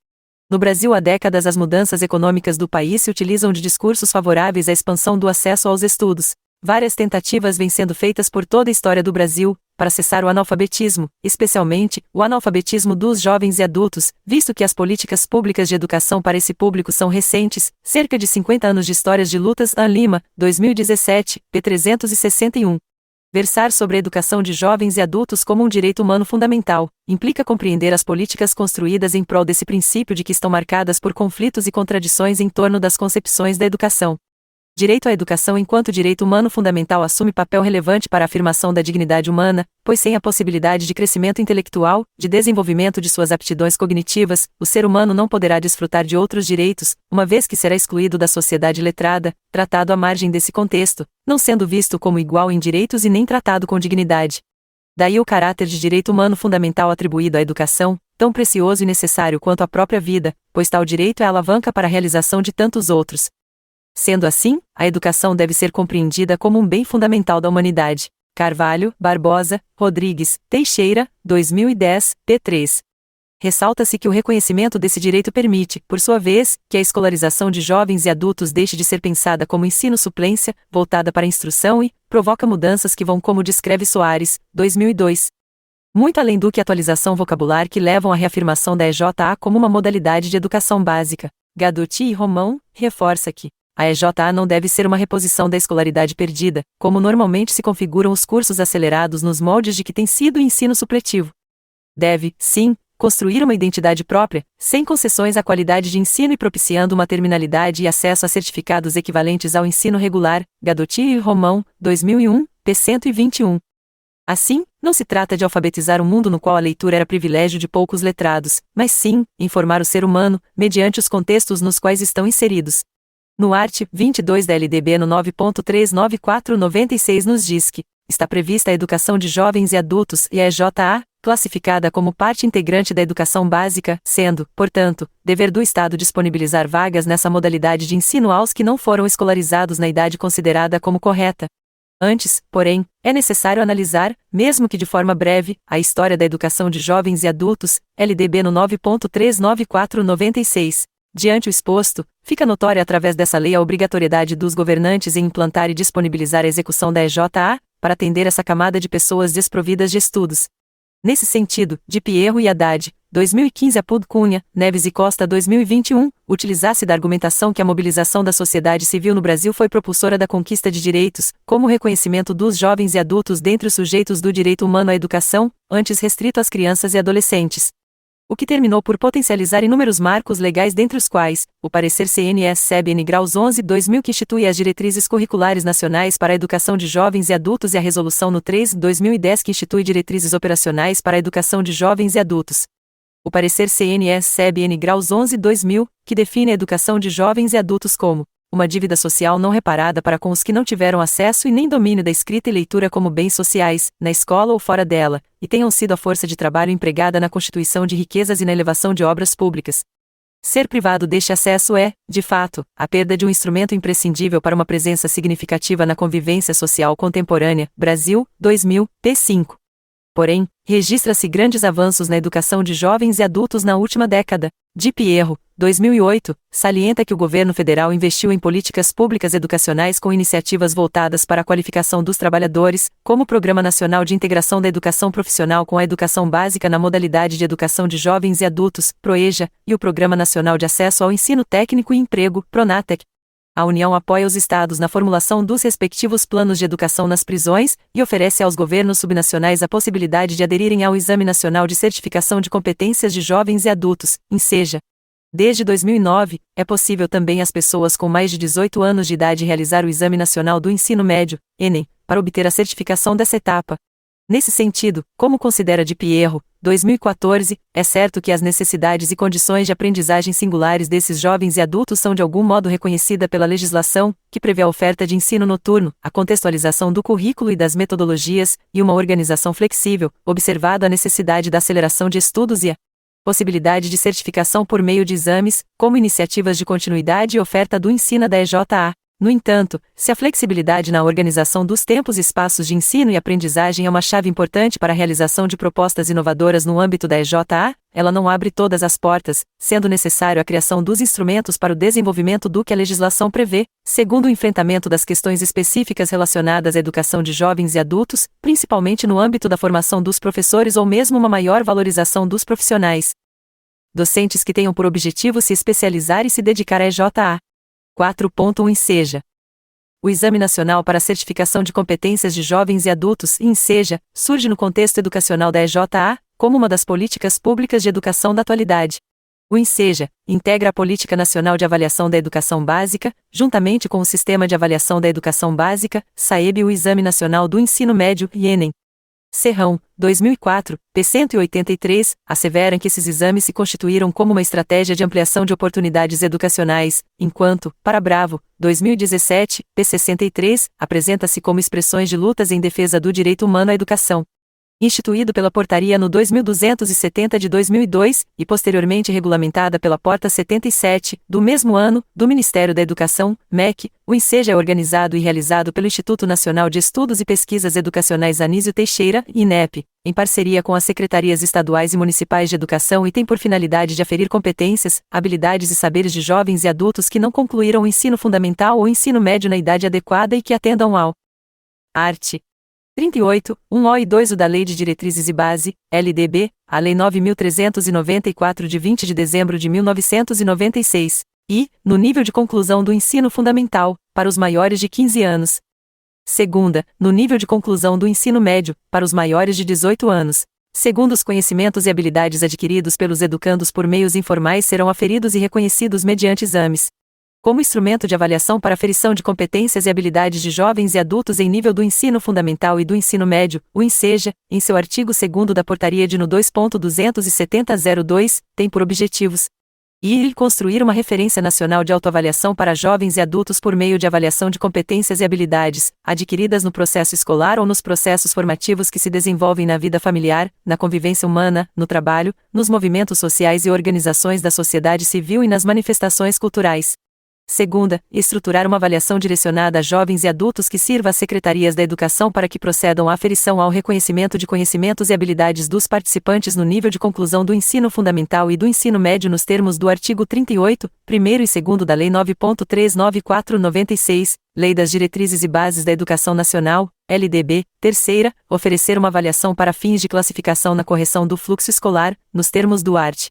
No Brasil há décadas as mudanças econômicas do país se utilizam de discursos favoráveis à expansão do acesso aos estudos. Várias tentativas vêm sendo feitas por toda a história do Brasil, para cessar o analfabetismo, especialmente, o analfabetismo dos jovens e adultos, visto que as políticas públicas de educação para esse público são recentes, cerca de 50 anos de histórias de lutas. An Lima, 2017, p. 361. Versar sobre a educação de jovens e adultos como um direito humano fundamental, implica compreender as políticas construídas em prol desse princípio de que estão marcadas por conflitos e contradições em torno das concepções da educação. Direito à educação enquanto direito humano fundamental assume papel relevante para a afirmação da dignidade humana, pois sem a possibilidade de crescimento intelectual, de desenvolvimento de suas aptidões cognitivas, o ser humano não poderá desfrutar de outros direitos, uma vez que será excluído da sociedade letrada, tratado à margem desse contexto, não sendo visto como igual em direitos e nem tratado com dignidade. Daí o caráter de direito humano fundamental atribuído à educação, tão precioso e necessário quanto a própria vida, pois tal direito é a alavanca para a realização de tantos outros. Sendo assim, a educação deve ser compreendida como um bem fundamental da humanidade. Carvalho, Barbosa, Rodrigues, Teixeira, 2010, p. 3. Ressalta-se que o reconhecimento desse direito permite, por sua vez, que a escolarização de jovens e adultos deixe de ser pensada como ensino-suplência, voltada para a instrução e provoca mudanças que vão como descreve Soares, 2002. Muito além do que atualização vocabular que levam à reafirmação da EJA como uma modalidade de educação básica. Gaduti e Romão reforça que a EJA não deve ser uma reposição da escolaridade perdida, como normalmente se configuram os cursos acelerados nos moldes de que tem sido o ensino supletivo. Deve, sim, construir uma identidade própria, sem concessões à qualidade de ensino e propiciando uma terminalidade e acesso a certificados equivalentes ao ensino regular. Gaduti e Romão, 2001, p. 121. Assim, não se trata de alfabetizar um mundo no qual a leitura era privilégio de poucos letrados, mas sim, informar o ser humano, mediante os contextos nos quais estão inseridos. No art. 22 da LDB no 9.39496 nos diz que está prevista a educação de jovens e adultos e a EJA, classificada como parte integrante da educação básica, sendo, portanto, dever do Estado disponibilizar vagas nessa modalidade de ensino aos que não foram escolarizados na idade considerada como correta. Antes, porém, é necessário analisar, mesmo que de forma breve, a história da educação de jovens e adultos, LDB no 9.39496. Diante o exposto, fica notória através dessa lei a obrigatoriedade dos governantes em implantar e disponibilizar a execução da EJA, para atender essa camada de pessoas desprovidas de estudos. Nesse sentido, de Pierro e Haddad, 2015 Apud Cunha, Neves e Costa 2021, utilizasse da argumentação que a mobilização da sociedade civil no Brasil foi propulsora da conquista de direitos, como o reconhecimento dos jovens e adultos dentre os sujeitos do direito humano à educação, antes restrito às crianças e adolescentes. O que terminou por potencializar inúmeros marcos legais dentre os quais, o parecer CNS-SEB-N Graus 11/2000 que institui as diretrizes curriculares nacionais para a educação de jovens e adultos e a resolução no 3/2010 que institui diretrizes operacionais para a educação de jovens e adultos. O parecer CNS-SEB-N Graus 11/2000, que define a educação de jovens e adultos como uma dívida social não reparada para com os que não tiveram acesso e nem domínio da escrita e leitura como bens sociais, na escola ou fora dela, e tenham sido a força de trabalho empregada na constituição de riquezas e na elevação de obras públicas. Ser privado deste acesso é, de fato, a perda de um instrumento imprescindível para uma presença significativa na convivência social contemporânea. Brasil, 2000, p. 5. Porém, registra-se grandes avanços na educação de jovens e adultos na última década. De Pierro, 2008, salienta que o governo federal investiu em políticas públicas educacionais com iniciativas voltadas para a qualificação dos trabalhadores, como o Programa Nacional de Integração da Educação Profissional com a Educação Básica na modalidade de Educação de Jovens e Adultos, PROEJA, e o Programa Nacional de Acesso ao Ensino Técnico e Emprego, PRONATEC. A União apoia os estados na formulação dos respectivos planos de educação nas prisões e oferece aos governos subnacionais a possibilidade de aderirem ao Exame Nacional de Certificação de Competências de Jovens e Adultos, INSEJA. Desde 2009, é possível também às pessoas com mais de 18 anos de idade realizar o Exame Nacional do Ensino Médio, ENEM, para obter a certificação dessa etapa. Nesse sentido, como considera de Pierro, 2014, é certo que as necessidades e condições de aprendizagem singulares desses jovens e adultos são de algum modo reconhecida pela legislação, que prevê a oferta de ensino noturno, a contextualização do currículo e das metodologias, e uma organização flexível, observado a necessidade da aceleração de estudos e a possibilidade de certificação por meio de exames, como iniciativas de continuidade e oferta do ensino da EJA. No entanto, se a flexibilidade na organização dos tempos e espaços de ensino e aprendizagem é uma chave importante para a realização de propostas inovadoras no âmbito da EJA, ela não abre todas as portas, sendo necessário a criação dos instrumentos para o desenvolvimento do que a legislação prevê, segundo o enfrentamento das questões específicas relacionadas à educação de jovens e adultos, principalmente no âmbito da formação dos professores ou mesmo uma maior valorização dos profissionais docentes que tenham por objetivo se especializar e se dedicar à EJA. 4.1 INSEJA. O Exame Nacional para a Certificação de Competências de Jovens e Adultos, INSEJA, surge no contexto educacional da EJA, como uma das políticas públicas de educação da atualidade. O INSEJA integra a Política Nacional de Avaliação da Educação Básica, juntamente com o Sistema de Avaliação da Educação Básica, SAEB e o Exame Nacional do Ensino Médio, IENEM. Serrão, 2004, p. 183, asseveram que esses exames se constituíram como uma estratégia de ampliação de oportunidades educacionais, enquanto, para Bravo, 2017, p. 63, apresenta-se como expressões de lutas em defesa do direito humano à educação. Instituído pela Portaria no 2270 de 2002, e posteriormente regulamentada pela Porta 77, do mesmo ano, do Ministério da Educação, MEC, o INSEJA é organizado e realizado pelo Instituto Nacional de Estudos e Pesquisas Educacionais Anísio Teixeira, INEP, em parceria com as Secretarias Estaduais e Municipais de Educação e tem por finalidade de aferir competências, habilidades e saberes de jovens e adultos que não concluíram o ensino fundamental ou ensino médio na idade adequada e que atendam ao art. 38, 1O e 2 da Lei de Diretrizes e Base, LDB, a Lei 9.394 de 20 de dezembro de 1996, e, no nível de conclusão do ensino fundamental, para os maiores de 15 anos. Segunda, no nível de conclusão do ensino médio, para os maiores de 18 anos. Segundo os conhecimentos e habilidades adquiridos pelos educandos por meios informais serão aferidos e reconhecidos mediante exames. Como instrumento de avaliação para aferição de competências e habilidades de jovens e adultos em nível do ensino fundamental e do ensino médio, o INSEJA, em seu artigo 2º da Portaria de no 2.27002, tem por objetivos construir uma referência nacional de autoavaliação para jovens e adultos por meio de avaliação de competências e habilidades, adquiridas no processo escolar ou nos processos formativos que se desenvolvem na vida familiar, na convivência humana, no trabalho, nos movimentos sociais e organizações da sociedade civil e nas manifestações culturais. Segunda, estruturar uma avaliação direcionada a jovens e adultos que sirva às secretarias da educação para que procedam à aferição ao reconhecimento de conhecimentos e habilidades dos participantes no nível de conclusão do ensino fundamental e do ensino médio nos termos do artigo 38, 1º e 2º da Lei 9.394/96, Lei das Diretrizes e Bases da Educação Nacional, LDB. Terceira, oferecer uma avaliação para fins de classificação na correção do fluxo escolar, nos termos do art.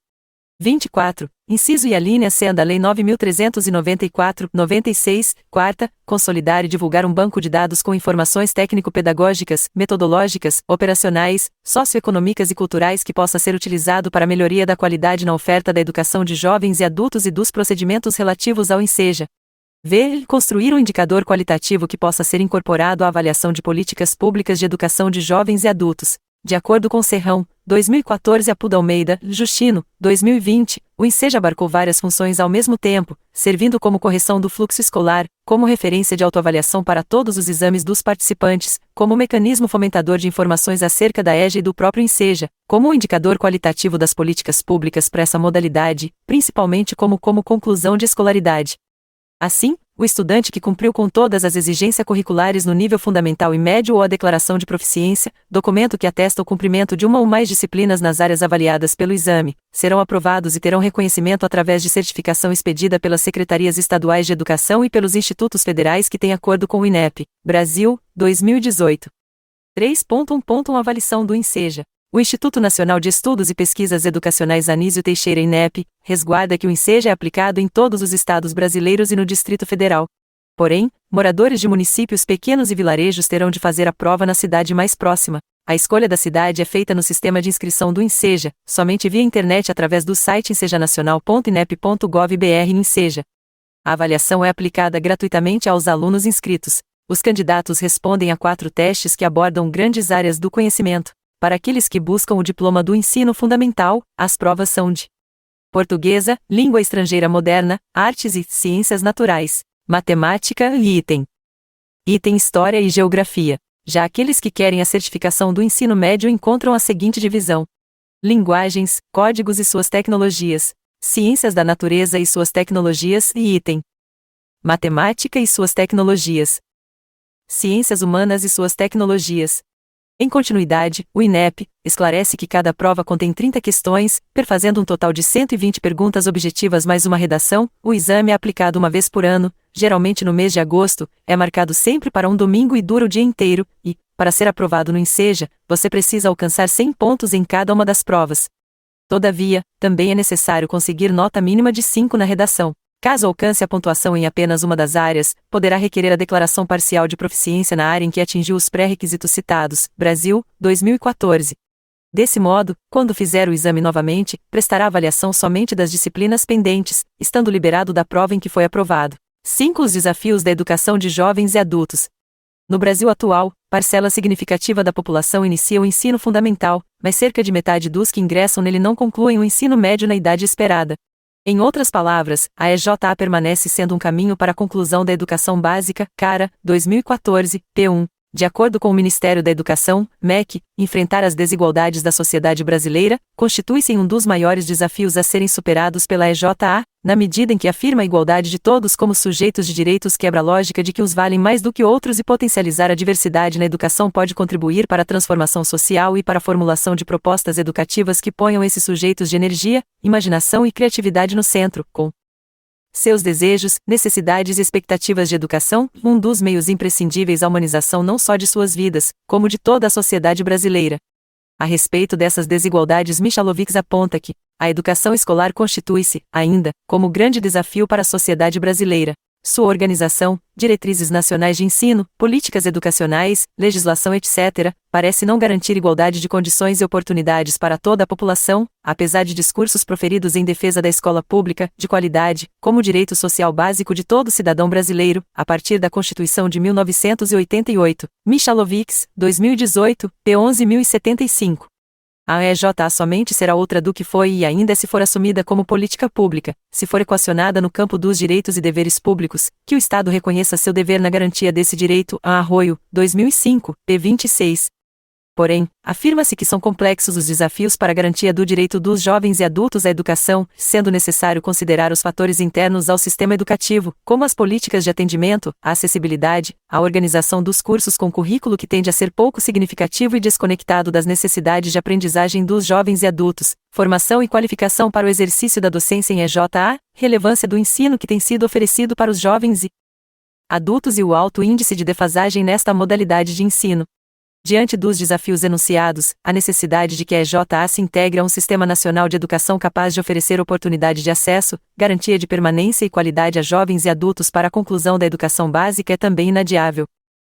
24, inciso e a linha C da Lei 9.394/96, quarta, consolidar e divulgar um banco de dados com informações técnico-pedagógicas, metodológicas, operacionais, socioeconômicas e culturais que possa ser utilizado para a melhoria da qualidade na oferta da educação de jovens e adultos e dos procedimentos relativos ao INSEJA. V. Construir um indicador qualitativo que possa ser incorporado à avaliação de políticas públicas de educação de jovens e adultos. De acordo com Serrão, 2014 Apuda Almeida, Justino, 2020, o INSEJA abarcou várias funções ao mesmo tempo, servindo como correção do fluxo escolar, como referência de autoavaliação para todos os exames dos participantes, como mecanismo fomentador de informações acerca da EJA e do próprio INSEJA, como um indicador qualitativo das políticas públicas para essa modalidade, principalmente como conclusão de escolaridade. Assim, o estudante que cumpriu com todas as exigências curriculares no nível fundamental e médio ou a declaração de proficiência, documento que atesta o cumprimento de uma ou mais disciplinas nas áreas avaliadas pelo exame, serão aprovados e terão reconhecimento através de certificação expedida pelas Secretarias Estaduais de Educação e pelos institutos federais que têm acordo com o INEP. Brasil, 2018. 3.1. Avaliação do INSEJA. O Instituto Nacional de Estudos e Pesquisas Educacionais Anísio Teixeira INEP, resguarda que o INSEJA é aplicado em todos os estados brasileiros e no Distrito Federal. Porém, moradores de municípios pequenos e vilarejos terão de fazer a prova na cidade mais próxima. A escolha da cidade é feita no sistema de inscrição do INSEJA, somente via internet através do site insejanacional.inep.gov.br INSEJA. A avaliação é aplicada gratuitamente aos alunos inscritos. Os candidatos respondem a 4 testes que abordam grandes áreas do conhecimento. Para aqueles que buscam o diploma do ensino fundamental, as provas são de portuguesa, língua estrangeira moderna, artes e ciências naturais, matemática e item história e geografia. Já aqueles que querem a certificação do ensino médio encontram a seguinte divisão: linguagens, códigos e suas tecnologias, ciências da natureza e suas tecnologias e item matemática e suas tecnologias, ciências humanas e suas tecnologias. Em continuidade, o INEP esclarece que cada prova contém 30 questões, perfazendo um total de 120 perguntas objetivas mais uma redação. O exame é aplicado uma vez por ano, geralmente no mês de agosto, é marcado sempre para um domingo e dura o dia inteiro, e, para ser aprovado no INSEJA, você precisa alcançar 100 pontos em cada uma das provas. Todavia, também é necessário conseguir nota mínima de 5 na redação. Caso alcance a pontuação em apenas uma das áreas, poderá requerer a declaração parcial de proficiência na área em que atingiu os pré-requisitos citados. Brasil, 2014. Desse modo, quando fizer o exame novamente, prestará avaliação somente das disciplinas pendentes, estando liberado da prova em que foi aprovado. 5. Os desafios da educação de jovens e adultos. No Brasil atual, parcela significativa da população inicia o ensino fundamental, mas cerca de metade dos que ingressam nele não concluem o ensino médio na idade esperada. Em outras palavras, a EJA permanece sendo um caminho para a conclusão da educação básica, CARA, 2014, P1. De acordo com o Ministério da Educação, MEC, enfrentar as desigualdades da sociedade brasileira constitui-se em um dos maiores desafios a serem superados pela EJA, na medida em que afirma a igualdade de todos como sujeitos de direitos, quebra a lógica de que uns valem mais do que outros e potencializar a diversidade na educação pode contribuir para a transformação social e para a formulação de propostas educativas que ponham esses sujeitos de energia, imaginação e criatividade no centro, com seus desejos, necessidades e expectativas de educação, um dos meios imprescindíveis à humanização não só de suas vidas, como de toda a sociedade brasileira. A respeito dessas desigualdades, Michalovics aponta que a educação escolar constitui-se, ainda, como grande desafio para a sociedade brasileira. Sua organização, diretrizes nacionais de ensino, políticas educacionais, legislação etc., parece não garantir igualdade de condições e oportunidades para toda a população, apesar de discursos proferidos em defesa da escola pública, de qualidade, como direito social básico de todo cidadão brasileiro, a partir da Constituição de 1988. Michalovics, 2018, p. 11.075. A EJA somente será outra do que foi e ainda se for assumida como política pública, se for equacionada no campo dos direitos e deveres públicos, que o Estado reconheça seu dever na garantia desse direito. A Arroio, 2005, p. 26. Porém, afirma-se que são complexos os desafios para a garantia do direito dos jovens e adultos à educação, sendo necessário considerar os fatores internos ao sistema educativo, como as políticas de atendimento, a acessibilidade, a organização dos cursos com currículo que tende a ser pouco significativo e desconectado das necessidades de aprendizagem dos jovens e adultos, formação e qualificação para o exercício da docência em EJA, relevância do ensino que tem sido oferecido para os jovens e adultos e o alto índice de defasagem nesta modalidade de ensino. Diante dos desafios enunciados, a necessidade de que a EJA se integre a um sistema nacional de educação capaz de oferecer oportunidade de acesso, garantia de permanência e qualidade a jovens e adultos para a conclusão da educação básica é também inadiável.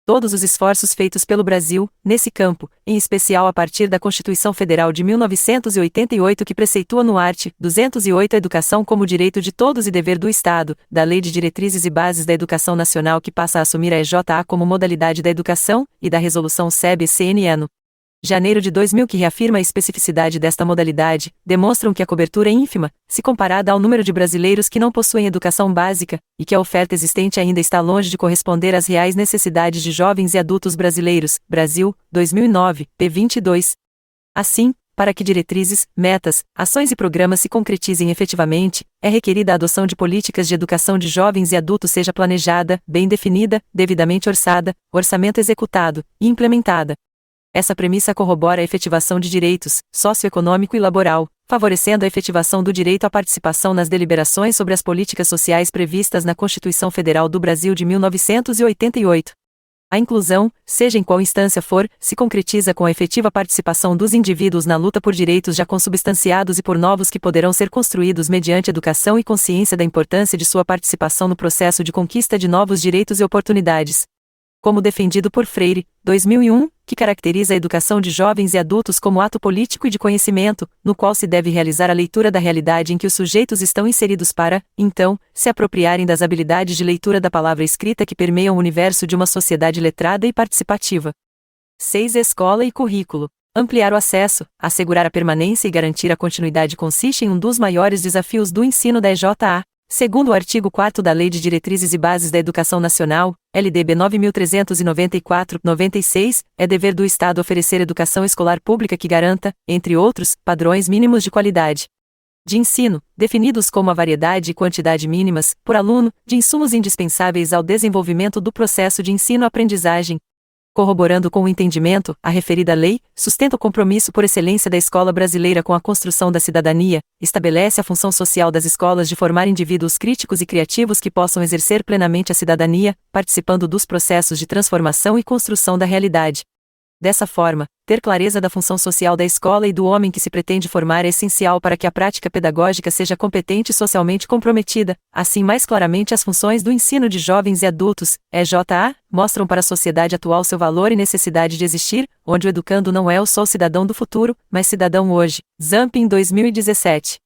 Todos os esforços feitos pelo Brasil, nesse campo, em especial a partir da Constituição Federal de 1988 que preceitua no art. 208 a educação como direito de todos e dever do Estado, da Lei de Diretrizes e Bases da Educação Nacional que passa a assumir a EJA como modalidade da educação, e da Resolução SEB-CNE no janeiro de 2000 que reafirma a especificidade desta modalidade, demonstram que a cobertura é ínfima, se comparada ao número de brasileiros que não possuem educação básica, e que a oferta existente ainda está longe de corresponder às reais necessidades de jovens e adultos brasileiros. Brasil, 2009, p. 22. Assim, para que diretrizes, metas, ações e programas se concretizem efetivamente, é requerida a adoção de políticas de educação de jovens e adultos seja planejada, bem definida, devidamente orçada, orçamento executado e implementada. Essa premissa corrobora a efetivação de direitos, socioeconômico e laboral, favorecendo a efetivação do direito à participação nas deliberações sobre as políticas sociais previstas na Constituição Federal do Brasil de 1988. A inclusão, seja em qual instância for, se concretiza com a efetiva participação dos indivíduos na luta por direitos já consubstanciados e por novos que poderão ser construídos mediante educação e consciência da importância de sua participação no processo de conquista de novos direitos e oportunidades. Como defendido por Freire, 2001, que caracteriza a educação de jovens e adultos como ato político e de conhecimento, no qual se deve realizar a leitura da realidade em que os sujeitos estão inseridos para, então, se apropriarem das habilidades de leitura da palavra escrita que permeiam o universo de uma sociedade letrada e participativa. 6. Escola e currículo. Ampliar o acesso, assegurar a permanência e garantir a continuidade consiste em um dos maiores desafios do ensino da EJA. Segundo o artigo 4º da Lei de Diretrizes e Bases da Educação Nacional, LDB 9.394/96, é dever do Estado oferecer educação escolar pública que garanta, entre outros, padrões mínimos de qualidade de ensino, definidos como a variedade e quantidade mínimas, por aluno, de insumos indispensáveis ao desenvolvimento do processo de ensino-aprendizagem. Corroborando com o entendimento, a referida lei sustenta o compromisso por excelência da escola brasileira com a construção da cidadania, estabelece a função social das escolas de formar indivíduos críticos e criativos que possam exercer plenamente a cidadania, participando dos processos de transformação e construção da realidade. Dessa forma, ter clareza da função social da escola e do homem que se pretende formar é essencial para que a prática pedagógica seja competente e socialmente comprometida. Assim, mais claramente, as funções do ensino de jovens e adultos, EJA, mostram para a sociedade atual seu valor e necessidade de existir, onde o educando não é só o cidadão do futuro, mas cidadão hoje. Zampin 2017.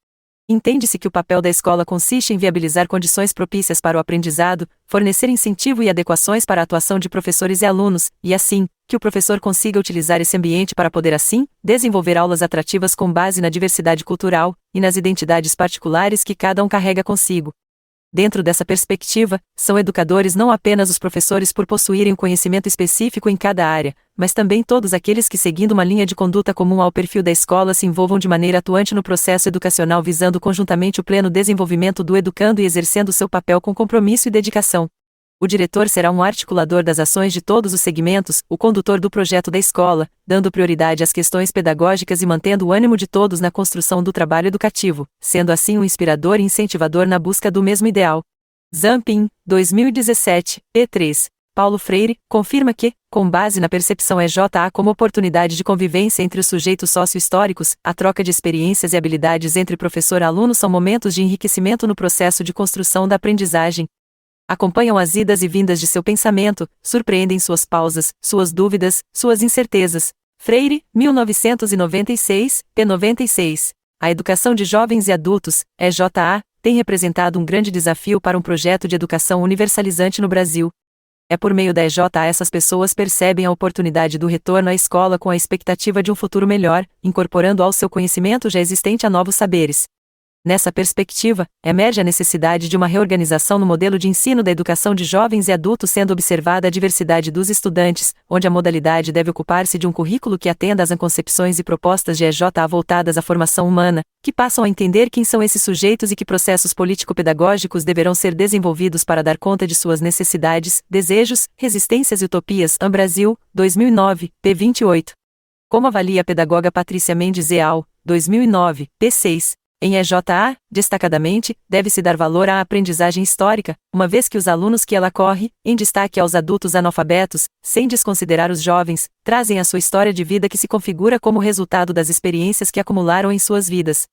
Entende-se que o papel da escola consiste em viabilizar condições propícias para o aprendizado, fornecer incentivo e adequações para a atuação de professores e alunos, e assim, que o professor consiga utilizar esse ambiente para poder assim, desenvolver aulas atrativas com base na diversidade cultural, e nas identidades particulares que cada um carrega consigo. Dentro dessa perspectiva, são educadores não apenas os professores por possuírem um conhecimento específico em cada área, mas também todos aqueles que, seguindo uma linha de conduta comum ao perfil da escola, se envolvam de maneira atuante no processo educacional, visando conjuntamente o pleno desenvolvimento do educando e exercendo seu papel com compromisso e dedicação. O diretor será um articulador das ações de todos os segmentos, o condutor do projeto da escola, dando prioridade às questões pedagógicas e mantendo o ânimo de todos na construção do trabalho educativo, sendo assim um inspirador e incentivador na busca do mesmo ideal. Zampin, 2017, p3. Paulo Freire, confirma que, com base na percepção EJA como oportunidade de convivência entre os sujeitos sócio-históricos, a troca de experiências e habilidades entre professor e aluno são momentos de enriquecimento no processo de construção da aprendizagem. Acompanham as idas e vindas de seu pensamento, surpreendem suas pausas, suas dúvidas, suas incertezas. Freire, 1996, p. 96. A educação de jovens e adultos, EJA, tem representado um grande desafio para um projeto de educação universalizante no Brasil. É por meio da EJA essas pessoas percebem a oportunidade do retorno à escola com a expectativa de um futuro melhor, incorporando ao seu conhecimento já existente a novos saberes. Nessa perspectiva, emerge a necessidade de uma reorganização no modelo de ensino da educação de jovens e adultos, sendo observada a diversidade dos estudantes, onde a modalidade deve ocupar-se de um currículo que atenda às concepções e propostas de EJA voltadas à formação humana, que passam a entender quem são esses sujeitos e que processos político-pedagógicos deverão ser desenvolvidos para dar conta de suas necessidades, desejos, resistências e utopias. Brasil, 2009, p. 28. Como avalia a pedagoga Patrícia Mendes Eal, 2009, p. 6. Em EJA, destacadamente, deve-se dar valor à aprendizagem histórica, uma vez que os alunos que ela corre, em destaque aos adultos analfabetos, sem desconsiderar os jovens, trazem a sua história de vida que se configura como resultado das experiências que acumularam em suas vidas.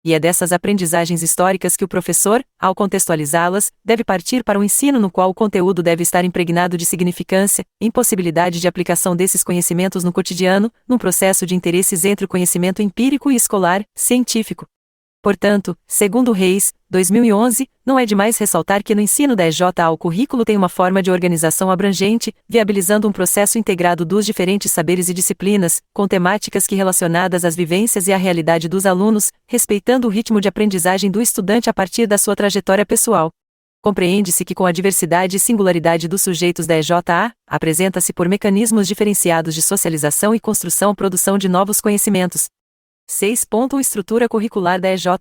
E é dessas aprendizagens históricas que o professor, ao contextualizá-las, deve partir para um ensino no qual o conteúdo deve estar impregnado de significância, impossibilidade de aplicação desses conhecimentos no cotidiano, num processo de interesses entre o conhecimento empírico e escolar, científico. Portanto, segundo Reis, 2011, não é demais ressaltar que no ensino da EJA o currículo tem uma forma de organização abrangente, viabilizando um processo integrado dos diferentes saberes e disciplinas, com temáticas que relacionadas às vivências e à realidade dos alunos, respeitando o ritmo de aprendizagem do estudante a partir da sua trajetória pessoal. Compreende-se que com a diversidade e singularidade dos sujeitos da EJA, apresenta-se por mecanismos diferenciados de socialização e construção-produção de novos conhecimentos. 6. Estrutura curricular da EJA.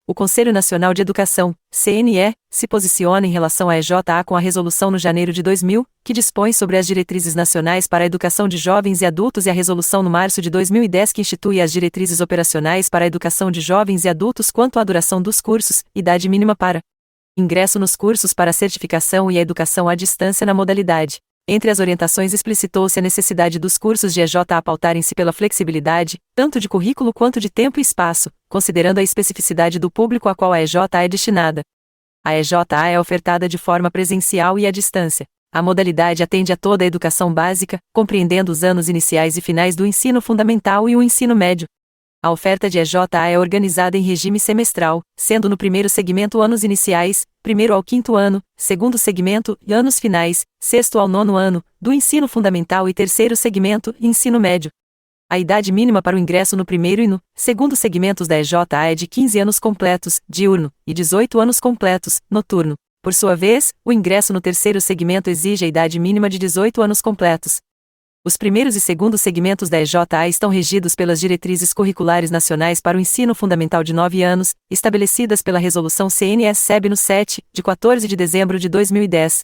O Conselho Nacional de Educação, CNE, se posiciona em relação à EJA com a resolução no janeiro de 2000, que dispõe sobre as diretrizes nacionais para a educação de jovens e adultos, e a resolução no março de 2010 que institui as diretrizes operacionais para a educação de jovens e adultos quanto à duração dos cursos, idade mínima para ingresso nos cursos para a certificação e a educação à distância na modalidade. Entre as orientações explicitou-se a necessidade dos cursos de EJA pautarem-se pela flexibilidade, tanto de currículo quanto de tempo e espaço, considerando a especificidade do público a qual a EJA é destinada. A EJA é ofertada de forma presencial e à distância. A modalidade atende a toda a educação básica, compreendendo os anos iniciais e finais do ensino fundamental e o ensino médio. A oferta de EJA é organizada em regime semestral, sendo no primeiro segmento anos iniciais, primeiro ao quinto ano, segundo segmento, anos finais, sexto ao nono ano, do ensino fundamental e terceiro segmento, ensino médio. A idade mínima para o ingresso no primeiro e no segundo segmentos da EJA é de 15 anos completos, diurno, e 18 anos completos, noturno. Por sua vez, o ingresso no terceiro segmento exige a idade mínima de 18 anos completos. Os primeiros e segundos segmentos da EJA estão regidos pelas diretrizes curriculares nacionais para o ensino fundamental de 9 anos, estabelecidas pela Resolução CNS-SEB no 7, de 14 de dezembro de 2010.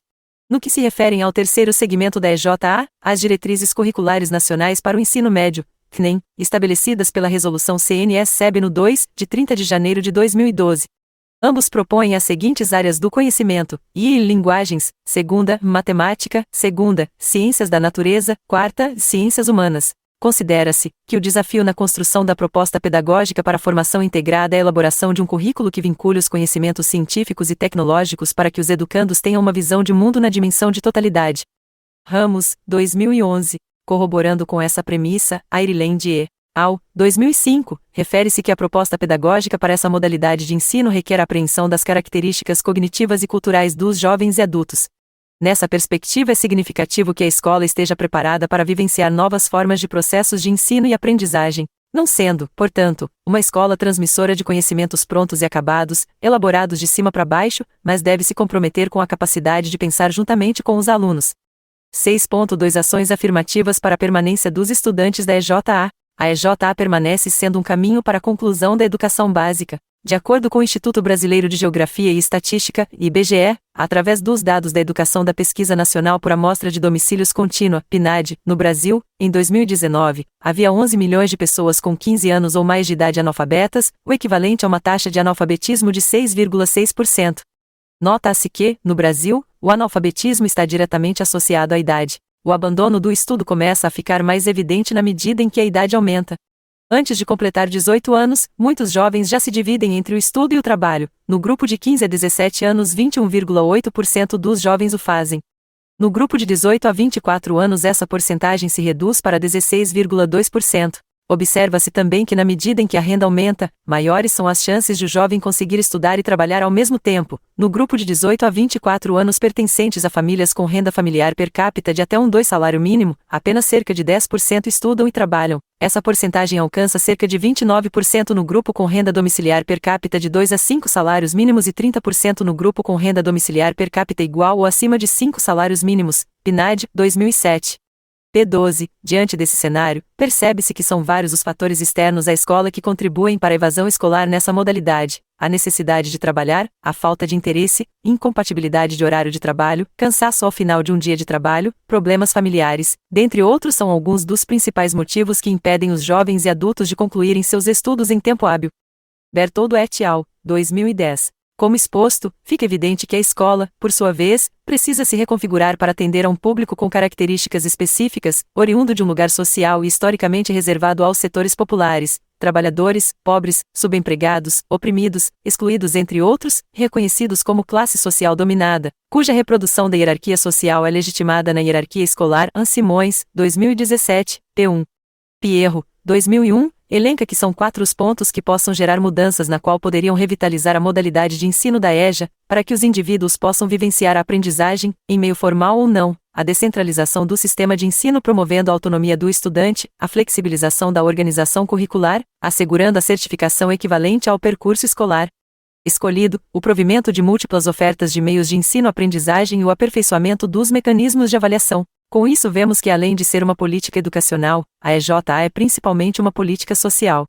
No que se referem ao terceiro segmento da EJA, as diretrizes curriculares nacionais para o ensino médio, CNEM, estabelecidas pela Resolução CNS-SEB no 2, de 30 de janeiro de 2012. Ambos propõem as seguintes áreas do conhecimento: e linguagens, segunda, matemática, segunda, ciências da natureza, quarta, ciências humanas. Considera-se que o desafio na construção da proposta pedagógica para a formação integrada é a elaboração de um currículo que vincule os conhecimentos científicos e tecnológicos para que os educandos tenham uma visão de mundo na dimensão de totalidade. Ramos, 2011. Corroborando com essa premissa, Ireland et al., 2005, refere-se que a proposta pedagógica para essa modalidade de ensino requer a apreensão das características cognitivas e culturais dos jovens e adultos. Nessa perspectiva, é significativo que a escola esteja preparada para vivenciar novas formas de processos de ensino e aprendizagem, não sendo, portanto, uma escola transmissora de conhecimentos prontos e acabados, elaborados de cima para baixo, mas deve se comprometer com a capacidade de pensar juntamente com os alunos. 6.2 Ações afirmativas para a permanência dos estudantes da EJA. A EJA permanece sendo um caminho para a conclusão da educação básica. De acordo com o Instituto Brasileiro de Geografia e Estatística, IBGE, através dos dados da Educação da Pesquisa Nacional por Amostra de Domicílios Contínua, PNAD, no Brasil, em 2019, havia 11 milhões de pessoas com 15 anos ou mais de idade analfabetas, o equivalente a uma taxa de analfabetismo de 6,6%. Nota-se que, no Brasil, o analfabetismo está diretamente associado à idade. O abandono do estudo começa a ficar mais evidente na medida em que a idade aumenta. Antes de completar 18 anos, muitos jovens já se dividem entre o estudo e o trabalho. No grupo de 15 a 17 anos, 21,8% dos jovens o fazem. No grupo de 18 a 24 anos, essa porcentagem se reduz para 16,2%. Observa-se também que, na medida em que a renda aumenta, maiores são as chances de o jovem conseguir estudar e trabalhar ao mesmo tempo. No grupo de 18 a 24 anos pertencentes a famílias com renda familiar per capita de até 2 salário mínimo, apenas cerca de 10% estudam e trabalham. Essa porcentagem alcança cerca de 29% no grupo com renda domiciliar per capita de 2 a 5 salários mínimos e 30% no grupo com renda domiciliar per capita igual ou acima de 5 salários mínimos. PNAD, 2007. P12. Diante desse cenário, percebe-se que são vários os fatores externos à escola que contribuem para a evasão escolar nessa modalidade: a necessidade de trabalhar, a falta de interesse, incompatibilidade de horário de trabalho, cansaço ao final de um dia de trabalho, problemas familiares, dentre outros, são alguns dos principais motivos que impedem os jovens e adultos de concluírem seus estudos em tempo hábil. Bertoldo et al., 2010. Como exposto, fica evidente que a escola, por sua vez, precisa se reconfigurar para atender a um público com características específicas, oriundo de um lugar social e historicamente reservado aos setores populares, trabalhadores, pobres, subempregados, oprimidos, excluídos entre outros, reconhecidos como classe social dominada, cuja reprodução da hierarquia social é legitimada na hierarquia escolar. Simões, 2017, p1. Pierro, 2001, elenca que são 4 os pontos que possam gerar mudanças na qual poderiam revitalizar a modalidade de ensino da EJA, para que os indivíduos possam vivenciar a aprendizagem, em meio formal ou não, a descentralização do sistema de ensino promovendo a autonomia do estudante, a flexibilização da organização curricular, assegurando a certificação equivalente ao percurso escolar escolhido, o provimento de múltiplas ofertas de meios de ensino-aprendizagem e o aperfeiçoamento dos mecanismos de avaliação. Com isso vemos que, além de ser uma política educacional, a EJA é principalmente uma política social.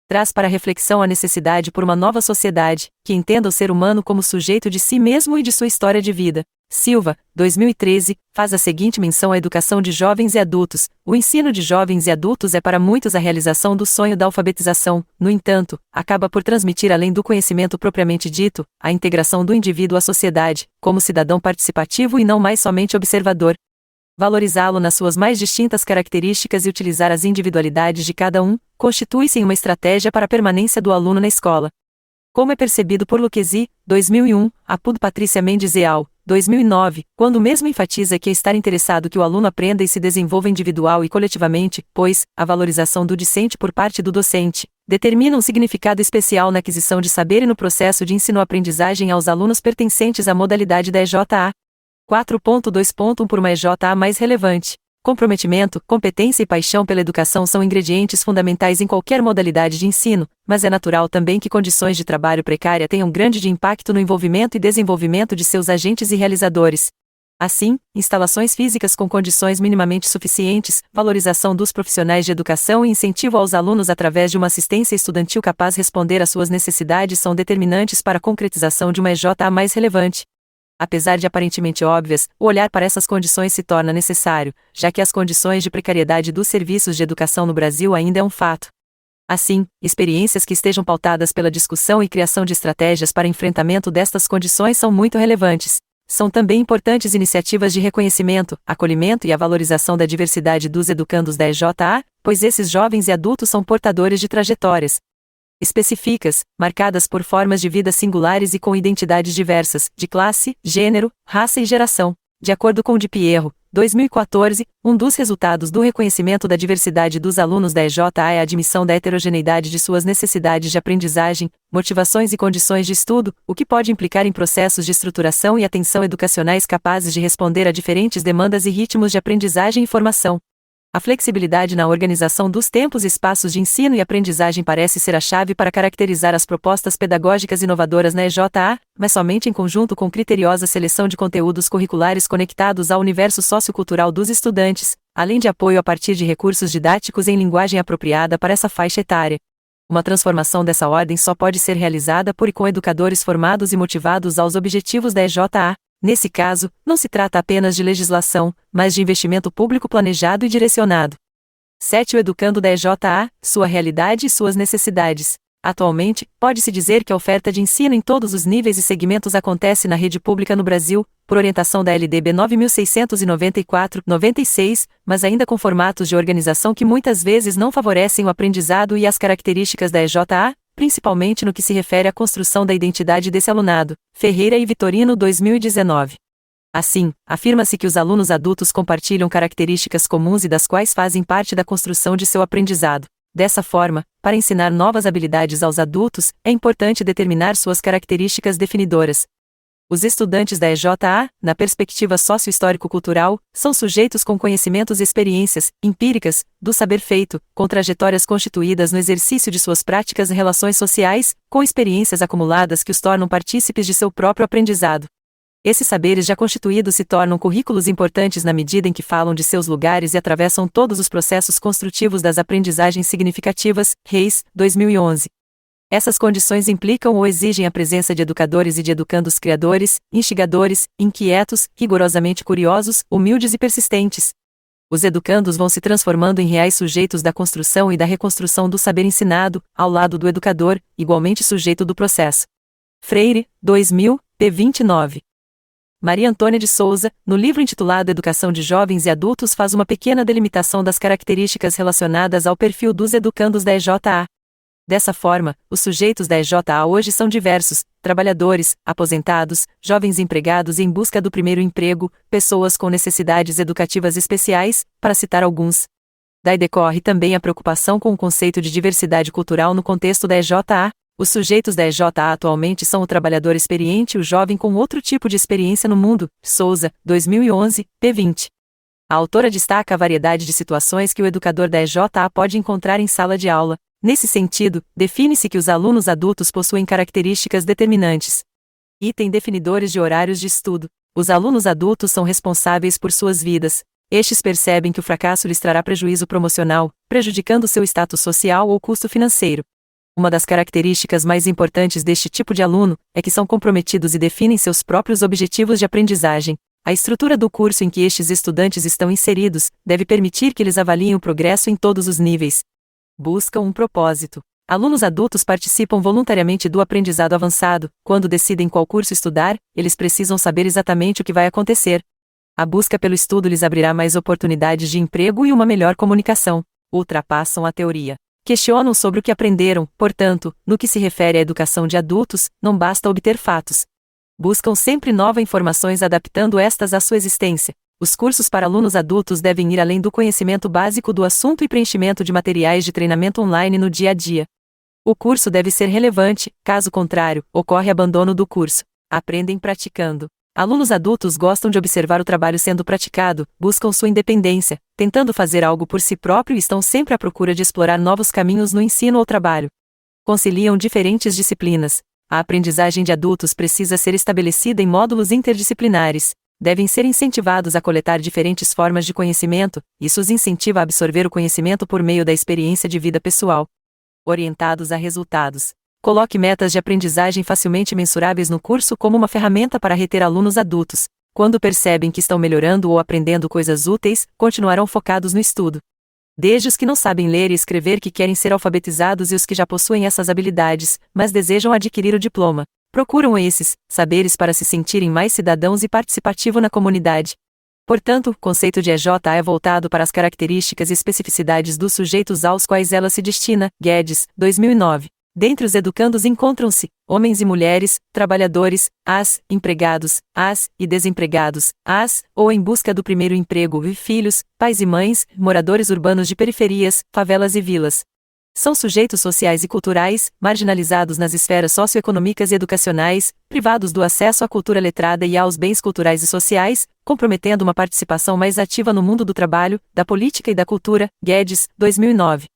Traz para reflexão a necessidade por uma nova sociedade, que entenda o ser humano como sujeito de si mesmo e de sua história de vida. Silva, 2013, faz a seguinte menção à educação de jovens e adultos: o ensino de jovens e adultos é para muitos a realização do sonho da alfabetização, no entanto, acaba por transmitir, além do conhecimento propriamente dito, a integração do indivíduo à sociedade, como cidadão participativo e não mais somente observador. Valorizá-lo nas suas mais distintas características e utilizar as individualidades de cada um, constitui-se em uma estratégia para a permanência do aluno na escola. Como é percebido por Lucchesi, 2001, Apud Patrícia Mendes et al., 2009, quando o mesmo enfatiza que é estar interessado que o aluno aprenda e se desenvolva individual e coletivamente, pois, a valorização do discente por parte do docente, determina um significado especial na aquisição de saber e no processo de ensino-aprendizagem aos alunos pertencentes à modalidade da EJA. 4.2.1 Por uma EJA mais relevante. Comprometimento, competência e paixão pela educação são ingredientes fundamentais em qualquer modalidade de ensino, mas é natural também que condições de trabalho precária tenham grande impacto no envolvimento e desenvolvimento de seus agentes e realizadores. Assim, instalações físicas com condições minimamente suficientes, valorização dos profissionais de educação e incentivo aos alunos através de uma assistência estudantil capaz de responder às suas necessidades são determinantes para a concretização de uma EJA mais relevante. Apesar de aparentemente óbvias, o olhar para essas condições se torna necessário, já que as condições de precariedade dos serviços de educação no Brasil ainda é um fato. Assim, experiências que estejam pautadas pela discussão e criação de estratégias para enfrentamento destas condições são muito relevantes. São também importantes iniciativas de reconhecimento, acolhimento e a valorização da diversidade dos educandos da EJA, pois esses jovens e adultos são portadores de trajetórias específicas, marcadas por formas de vida singulares e com identidades diversas, de classe, gênero, raça e geração. De acordo com Di Pierro, 2014, um dos resultados do reconhecimento da diversidade dos alunos da EJA é a admissão da heterogeneidade de suas necessidades de aprendizagem, motivações e condições de estudo, o que pode implicar em processos de estruturação e atenção educacionais capazes de responder a diferentes demandas e ritmos de aprendizagem e formação. A flexibilidade na organização dos tempos e espaços de ensino e aprendizagem parece ser a chave para caracterizar as propostas pedagógicas inovadoras na EJA, mas somente em conjunto com criteriosa seleção de conteúdos curriculares conectados ao universo sociocultural dos estudantes, além de apoio a partir de recursos didáticos em linguagem apropriada para essa faixa etária. Uma transformação dessa ordem só pode ser realizada por e com educadores formados e motivados aos objetivos da EJA. Nesse caso, não se trata apenas de legislação, mas de investimento público planejado e direcionado. 7. O educando da EJA, sua realidade e suas necessidades. Atualmente, pode-se dizer que a oferta de ensino em todos os níveis e segmentos acontece na rede pública no Brasil, por orientação da LDB 9694/96, mas ainda com formatos de organização que muitas vezes não favorecem o aprendizado e as características da EJA, principalmente no que se refere à construção da identidade desse alunado. Ferreira e Vitorino, 2019. Assim, afirma-se que os alunos adultos compartilham características comuns e das quais fazem parte da construção de seu aprendizado. Dessa forma, para ensinar novas habilidades aos adultos, é importante determinar suas características definidoras. Os estudantes da EJA, na perspectiva sócio-histórico-cultural, são sujeitos com conhecimentos e experiências empíricas do saber feito, com trajetórias constituídas no exercício de suas práticas e relações sociais, com experiências acumuladas que os tornam partícipes de seu próprio aprendizado. Esses saberes já constituídos se tornam currículos importantes na medida em que falam de seus lugares e atravessam todos os processos construtivos das aprendizagens significativas. Reis, 2011. Essas condições implicam ou exigem a presença de educadores e de educandos criadores, instigadores, inquietos, rigorosamente curiosos, humildes e persistentes. Os educandos vão se transformando em reais sujeitos da construção e da reconstrução do saber ensinado, ao lado do educador, igualmente sujeito do processo. Freire, 2000, p. 29. Maria Antônia de Souza, no livro intitulado Educação de Jovens e Adultos, faz uma pequena delimitação das características relacionadas ao perfil dos educandos da EJA. Dessa forma, os sujeitos da EJA hoje são diversos: trabalhadores, aposentados, jovens empregados em busca do primeiro emprego, pessoas com necessidades educativas especiais, para citar alguns. Daí decorre também a preocupação com o conceito de diversidade cultural no contexto da EJA. Os sujeitos da EJA atualmente são o trabalhador experiente e o jovem com outro tipo de experiência no mundo. Souza, 2011, p. 20. A autora destaca a variedade de situações que o educador da EJA pode encontrar em sala de aula. Nesse sentido, define-se que os alunos adultos possuem características determinantes. Item definidores de horários de estudo. Os alunos adultos são responsáveis por suas vidas. Estes percebem que o fracasso lhes trará prejuízo promocional, prejudicando seu status social ou custo financeiro. Uma das características mais importantes deste tipo de aluno é que são comprometidos e definem seus próprios objetivos de aprendizagem. A estrutura do curso em que estes estudantes estão inseridos deve permitir que eles avaliem o progresso em todos os níveis. Buscam um propósito. Alunos adultos participam voluntariamente do aprendizado avançado. Quando decidem qual curso estudar, eles precisam saber exatamente o que vai acontecer. A busca pelo estudo lhes abrirá mais oportunidades de emprego e uma melhor comunicação. Ultrapassam a teoria. Questionam sobre o que aprenderam, portanto, no que se refere à educação de adultos, não basta obter fatos. Buscam sempre novas informações adaptando estas à sua existência. Os cursos para alunos adultos devem ir além do conhecimento básico do assunto e preenchimento de materiais de treinamento online no dia a dia. O curso deve ser relevante, caso contrário, ocorre abandono do curso. Aprendem praticando. Alunos adultos gostam de observar o trabalho sendo praticado, buscam sua independência, tentando fazer algo por si próprio e estão sempre à procura de explorar novos caminhos no ensino ou trabalho. Conciliam diferentes disciplinas. A aprendizagem de adultos precisa ser estabelecida em módulos interdisciplinares. Devem ser incentivados a coletar diferentes formas de conhecimento, isso os incentiva a absorver o conhecimento por meio da experiência de vida pessoal. Orientados a resultados. Coloque metas de aprendizagem facilmente mensuráveis no curso como uma ferramenta para reter alunos adultos. Quando percebem que estão melhorando ou aprendendo coisas úteis, continuarão focados no estudo. Desde os que não sabem ler e escrever que querem ser alfabetizados e os que já possuem essas habilidades, mas desejam adquirir o diploma. Procuram esses saberes para se sentirem mais cidadãos e participativos na comunidade. Portanto, o conceito de EJA é voltado para as características e especificidades dos sujeitos aos quais ela se destina. Guedes, 2009. Dentre os educandos encontram-se homens e mulheres, trabalhadores, empregados, e desempregados, ou em busca do primeiro emprego e filhos, pais e mães, moradores urbanos de periferias, favelas e vilas. São sujeitos sociais e culturais, marginalizados nas esferas socioeconômicas e educacionais, privados do acesso à cultura letrada e aos bens culturais e sociais, comprometendo uma participação mais ativa no mundo do trabalho, da política e da cultura. Guedes, 2009.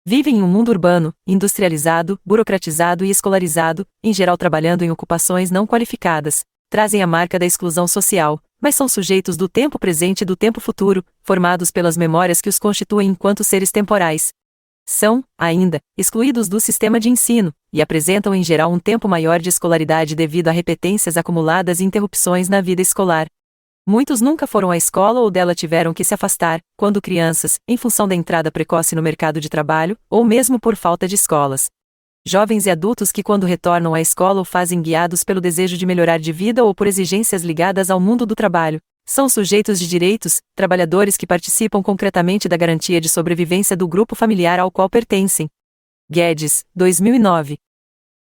Vivem em um mundo urbano, industrializado, burocratizado e escolarizado, em geral trabalhando em ocupações não qualificadas. Trazem a marca da exclusão social, mas são sujeitos do tempo presente e do tempo futuro, formados pelas memórias que os constituem enquanto seres temporais. São, ainda, excluídos do sistema de ensino, e apresentam em geral um tempo maior de escolaridade devido a repetências acumuladas e interrupções na vida escolar. Muitos nunca foram à escola ou dela tiveram que se afastar, quando crianças, em função da entrada precoce no mercado de trabalho, ou mesmo por falta de escolas. Jovens e adultos que quando retornam à escola o fazem guiados pelo desejo de melhorar de vida ou por exigências ligadas ao mundo do trabalho. São sujeitos de direitos, trabalhadores que participam concretamente da garantia de sobrevivência do grupo familiar ao qual pertencem. Guedes, 2009.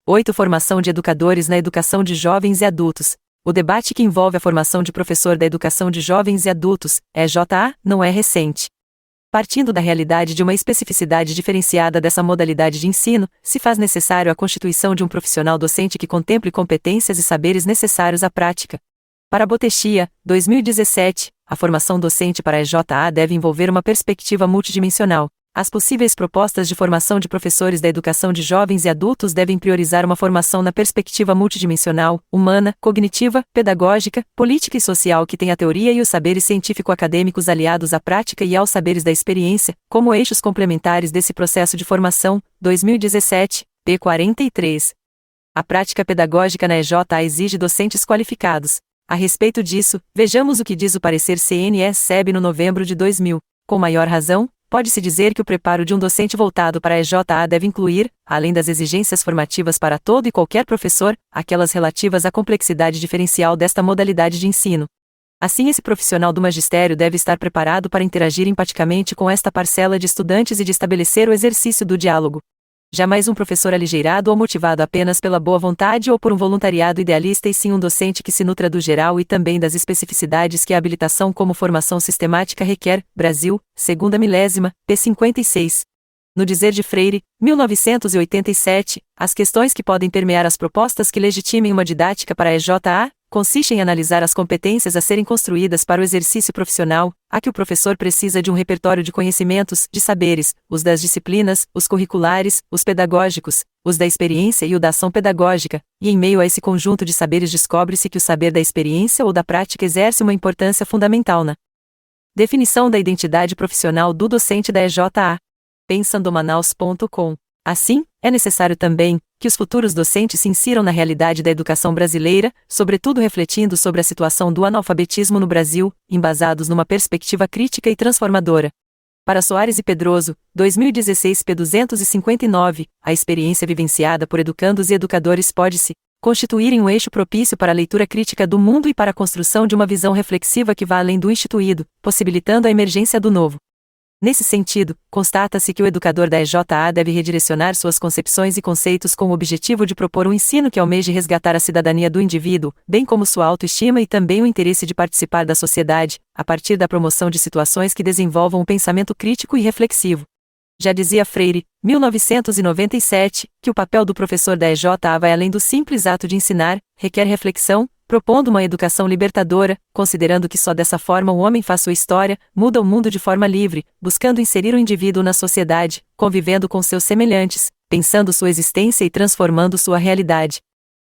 8. Formação de educadores na educação de jovens e adultos. O debate que envolve a formação de professor da educação de jovens e adultos, EJA, não é recente. Partindo da realidade de uma especificidade diferenciada dessa modalidade de ensino, se faz necessário a constituição de um profissional docente que contemple competências e saberes necessários à prática. Para Botechia, 2017, a formação docente para a EJA deve envolver uma perspectiva multidimensional. As possíveis propostas de formação de professores da educação de jovens e adultos devem priorizar uma formação na perspectiva multidimensional, humana, cognitiva, pedagógica, política e social que tenha a teoria e os saberes científico-acadêmicos aliados à prática e aos saberes da experiência, como eixos complementares desse processo de formação. 2017, p. 43. A prática pedagógica na EJA exige docentes qualificados. A respeito disso, vejamos o que diz o parecer CNE-SEB no novembro de 2000. Com maior razão, pode-se dizer que o preparo de um docente voltado para a EJA deve incluir, além das exigências formativas para todo e qualquer professor, aquelas relativas à complexidade diferencial desta modalidade de ensino. Assim, esse profissional do magistério deve estar preparado para interagir empaticamente com esta parcela de estudantes e de estabelecer o exercício do diálogo. Jamais um professor aligeirado ou motivado apenas pela boa vontade ou por um voluntariado idealista e sim um docente que se nutra do geral e também das especificidades que a habilitação como formação sistemática requer. Brasil, segunda milésima, p. 56. No dizer de Freire, 1987, as questões que podem permear as propostas que legitimem uma didática para a EJA consiste em analisar as competências a serem construídas para o exercício profissional, a que o professor precisa de um repertório de conhecimentos, de saberes, os das disciplinas, os curriculares, os pedagógicos, os da experiência e o da ação pedagógica, e em meio a esse conjunto de saberes descobre-se que o saber da experiência ou da prática exerce uma importância fundamental na definição da identidade profissional do docente da EJA. Pensandомanaus.com. Assim, é necessário também que os futuros docentes se insiram na realidade da educação brasileira, sobretudo refletindo sobre a situação do analfabetismo no Brasil, embasados numa perspectiva crítica e transformadora. Para Soares e Pedroso, 2016 p. 259, a experiência vivenciada por educandos e educadores pode-se constituir em um eixo propício para a leitura crítica do mundo e para a construção de uma visão reflexiva que vá além do instituído, possibilitando a emergência do novo. Nesse sentido, constata-se que o educador da EJA deve redirecionar suas concepções e conceitos com o objetivo de propor um ensino que almeje resgatar a cidadania do indivíduo, bem como sua autoestima e também o interesse de participar da sociedade, a partir da promoção de situações que desenvolvam um pensamento crítico e reflexivo. Já dizia Freire, 1997, que o papel do professor da EJA vai além do simples ato de ensinar, requer reflexão, propondo uma educação libertadora, considerando que só dessa forma o homem faz sua história, muda o mundo de forma livre, buscando inserir o indivíduo na sociedade, convivendo com seus semelhantes, pensando sua existência e transformando sua realidade.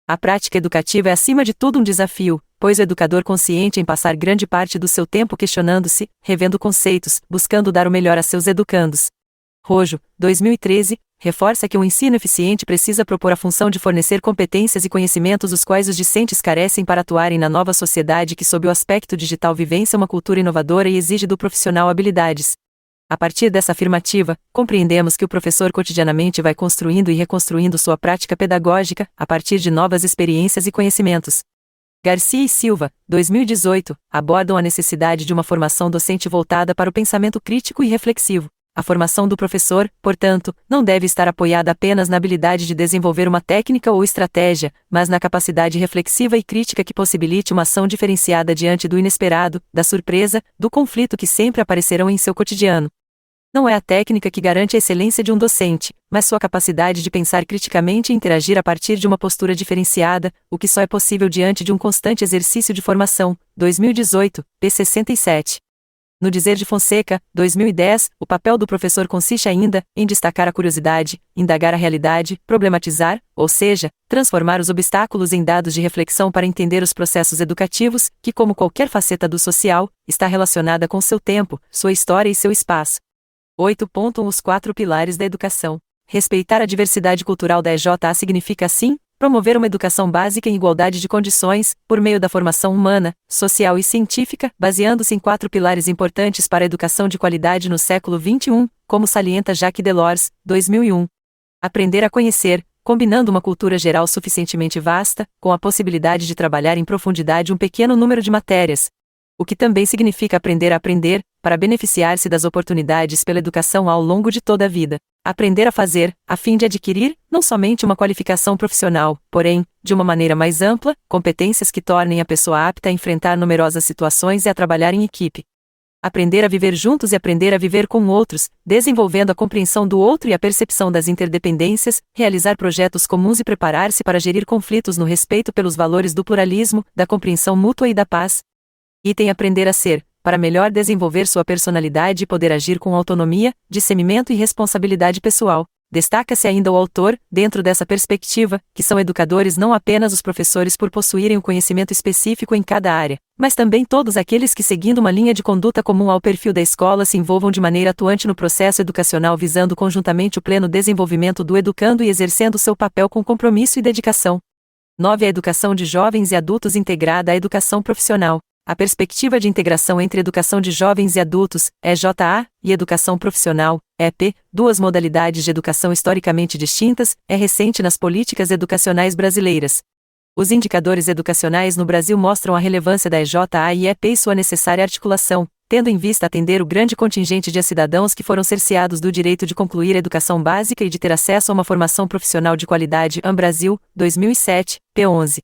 A prática educativa é acima de tudo um desafio, pois o educador consciente em passar grande parte do seu tempo questionando-se, revendo conceitos, buscando dar o melhor a seus educandos. Rojo, 2013, reforça que um ensino eficiente precisa propor a função de fornecer competências e conhecimentos os quais os discentes carecem para atuarem na nova sociedade que sob o aspecto digital vivencia uma cultura inovadora e exige do profissional habilidades A partir dessa afirmativa, compreendemos que o professor cotidianamente vai construindo e reconstruindo sua prática pedagógica, a partir de novas experiências e conhecimentos. Garcia e Silva, 2018, abordam a necessidade de uma formação docente voltada para o pensamento crítico e reflexivo. A formação do professor, portanto, não deve estar apoiada apenas na habilidade de desenvolver uma técnica ou estratégia, mas na capacidade reflexiva e crítica que possibilite uma ação diferenciada diante do inesperado, da surpresa, do conflito que sempre aparecerão em seu cotidiano. Não é a técnica que garante a excelência de um docente, mas sua capacidade de pensar criticamente e interagir a partir de uma postura diferenciada, o que só é possível diante de um constante exercício de formação. 2018, p. 67. No dizer de Fonseca, 2010, o papel do professor consiste ainda em destacar a curiosidade, indagar a realidade, problematizar, ou seja, transformar os obstáculos em dados de reflexão para entender os processos educativos, que, como qualquer faceta do social, está relacionada com seu tempo, sua história e seu espaço. 8.1 Os 4 pilares da educação. Respeitar a diversidade cultural da EJA significa, assim, promover uma educação básica em igualdade de condições, por meio da formação humana, social e científica, baseando-se em 4 pilares importantes para a educação de qualidade no século XXI, como salienta Jacques Delors, 2001. Aprender a conhecer, combinando uma cultura geral suficientemente vasta, com a possibilidade de trabalhar em profundidade um pequeno número de matérias. O que também significa aprender a aprender, para beneficiar-se das oportunidades pela educação ao longo de toda a vida. Aprender a fazer, a fim de adquirir, não somente uma qualificação profissional, porém, de uma maneira mais ampla, competências que tornem a pessoa apta a enfrentar numerosas situações e a trabalhar em equipe. Aprender a viver juntos e aprender a viver com outros, desenvolvendo a compreensão do outro e a percepção das interdependências, realizar projetos comuns e preparar-se para gerir conflitos no respeito pelos valores do pluralismo, da compreensão mútua e da paz. Item aprender a ser, para melhor desenvolver sua personalidade e poder agir com autonomia, discernimento e responsabilidade pessoal. Destaca-se ainda o autor, dentro dessa perspectiva, que são educadores não apenas os professores por possuírem um conhecimento específico em cada área, mas também todos aqueles que, seguindo uma linha de conduta comum ao perfil da escola, se envolvam de maneira atuante no processo educacional visando conjuntamente o pleno desenvolvimento do educando e exercendo seu papel com compromisso e dedicação. 9. A educação de jovens e adultos integrada à educação profissional. A perspectiva de integração entre educação de jovens e adultos, EJA, e educação profissional, EP, duas modalidades de educação historicamente distintas, é recente nas políticas educacionais brasileiras. Os indicadores educacionais no Brasil mostram a relevância da EJA e EP e sua necessária articulação, tendo em vista atender o grande contingente de cidadãos que foram cerceados do direito de concluir a educação básica e de ter acesso a uma formação profissional de qualidade. Brasil, 2007, p. 11.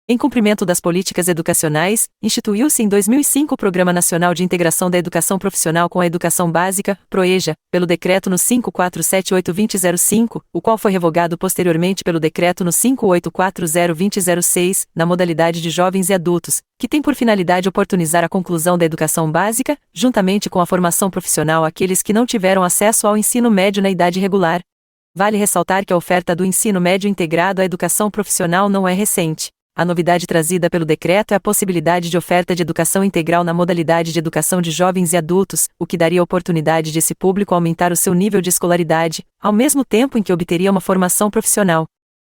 Em cumprimento das políticas educacionais, instituiu-se em 2005 o Programa Nacional de Integração da Educação Profissional com a Educação Básica, PROEJA, pelo Decreto no 5478-2005, o qual foi revogado posteriormente pelo Decreto no 5840-2006, na modalidade de jovens e adultos, que tem por finalidade oportunizar a conclusão da educação básica, juntamente com a formação profissional àqueles que não tiveram acesso ao ensino médio na idade regular. Vale ressaltar que a oferta do ensino médio integrado à educação profissional não é recente. A novidade trazida pelo decreto é a possibilidade de oferta de educação integral na modalidade de educação de jovens e adultos, o que daria oportunidade de esse público aumentar o seu nível de escolaridade, ao mesmo tempo em que obteria uma formação profissional.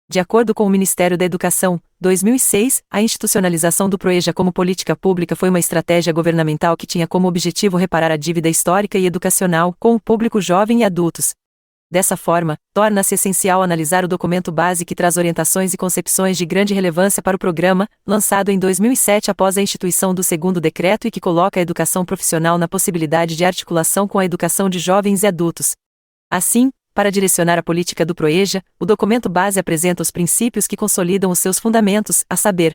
De acordo com o Ministério da Educação, 2006, a institucionalização do PROEJA como política pública foi uma estratégia governamental que tinha como objetivo reparar a dívida histórica e educacional com o público jovem e adultos. Dessa forma, torna-se essencial analisar o documento base que traz orientações e concepções de grande relevância para o programa, lançado em 2007 após a instituição do segundo decreto e que coloca a educação profissional na possibilidade de articulação com a educação de jovens e adultos. Assim, para direcionar a política do PROEJA, o documento base apresenta os princípios que consolidam os seus fundamentos, a saber,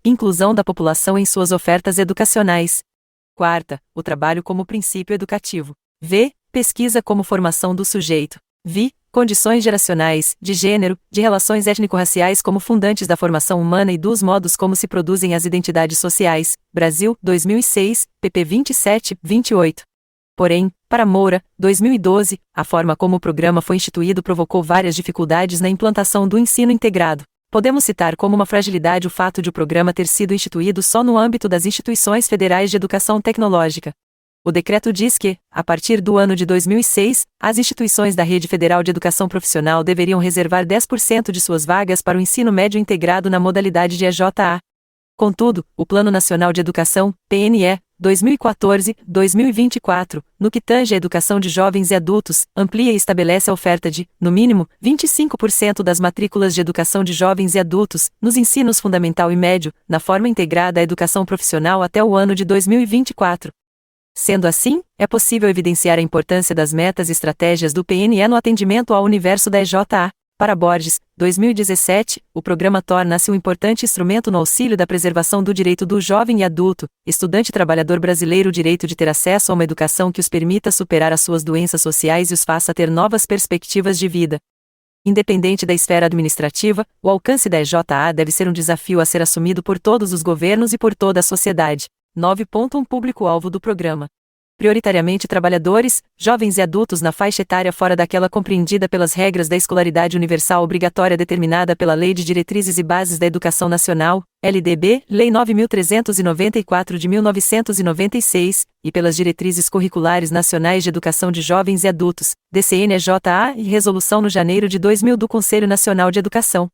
inclusão da população em suas ofertas educacionais. Quarta, o trabalho como princípio educativo. Pesquisa como formação do sujeito. Condições geracionais, de gênero, de relações étnico-raciais como fundantes da formação humana e dos modos como se produzem as identidades sociais. Brasil, 2006, pp. 27, 28. Porém, para Moura, 2012, a forma como o programa foi instituído provocou várias dificuldades na implantação do ensino integrado. Podemos citar como uma fragilidade o fato de o programa ter sido instituído só no âmbito das instituições federais de educação tecnológica. O decreto diz que, a partir do ano de 2006, as instituições da Rede Federal de Educação Profissional deveriam reservar 10% de suas vagas para o ensino médio integrado na modalidade de EJA. Contudo, o Plano Nacional de Educação, PNE, 2014-2024, no que tange à educação de jovens e adultos, amplia e estabelece a oferta de, no mínimo, 25% das matrículas de educação de jovens e adultos, nos ensinos fundamental e médio, na forma integrada à educação profissional até o ano de 2024. Sendo assim, é possível evidenciar a importância das metas e estratégias do PNE no atendimento ao universo da EJA. Para Borges, 2017, o programa torna-se um importante instrumento no auxílio da preservação do direito do jovem e adulto, estudante trabalhador brasileiro, o direito de ter acesso a uma educação que os permita superar as suas doenças sociais e os faça ter novas perspectivas de vida. Independente da esfera administrativa, o alcance da EJA deve ser um desafio a ser assumido por todos os governos e por toda a sociedade. 9.1 Público-alvo do programa: prioritariamente trabalhadores, jovens e adultos na faixa etária fora daquela compreendida pelas regras da escolaridade universal obrigatória determinada pela Lei de Diretrizes e Bases da Educação Nacional, LDB, Lei 9.394 de 1996, e pelas Diretrizes Curriculares Nacionais de Educação de Jovens e Adultos, DCNJA, e Resolução no janeiro de 2000 do Conselho Nacional de Educação.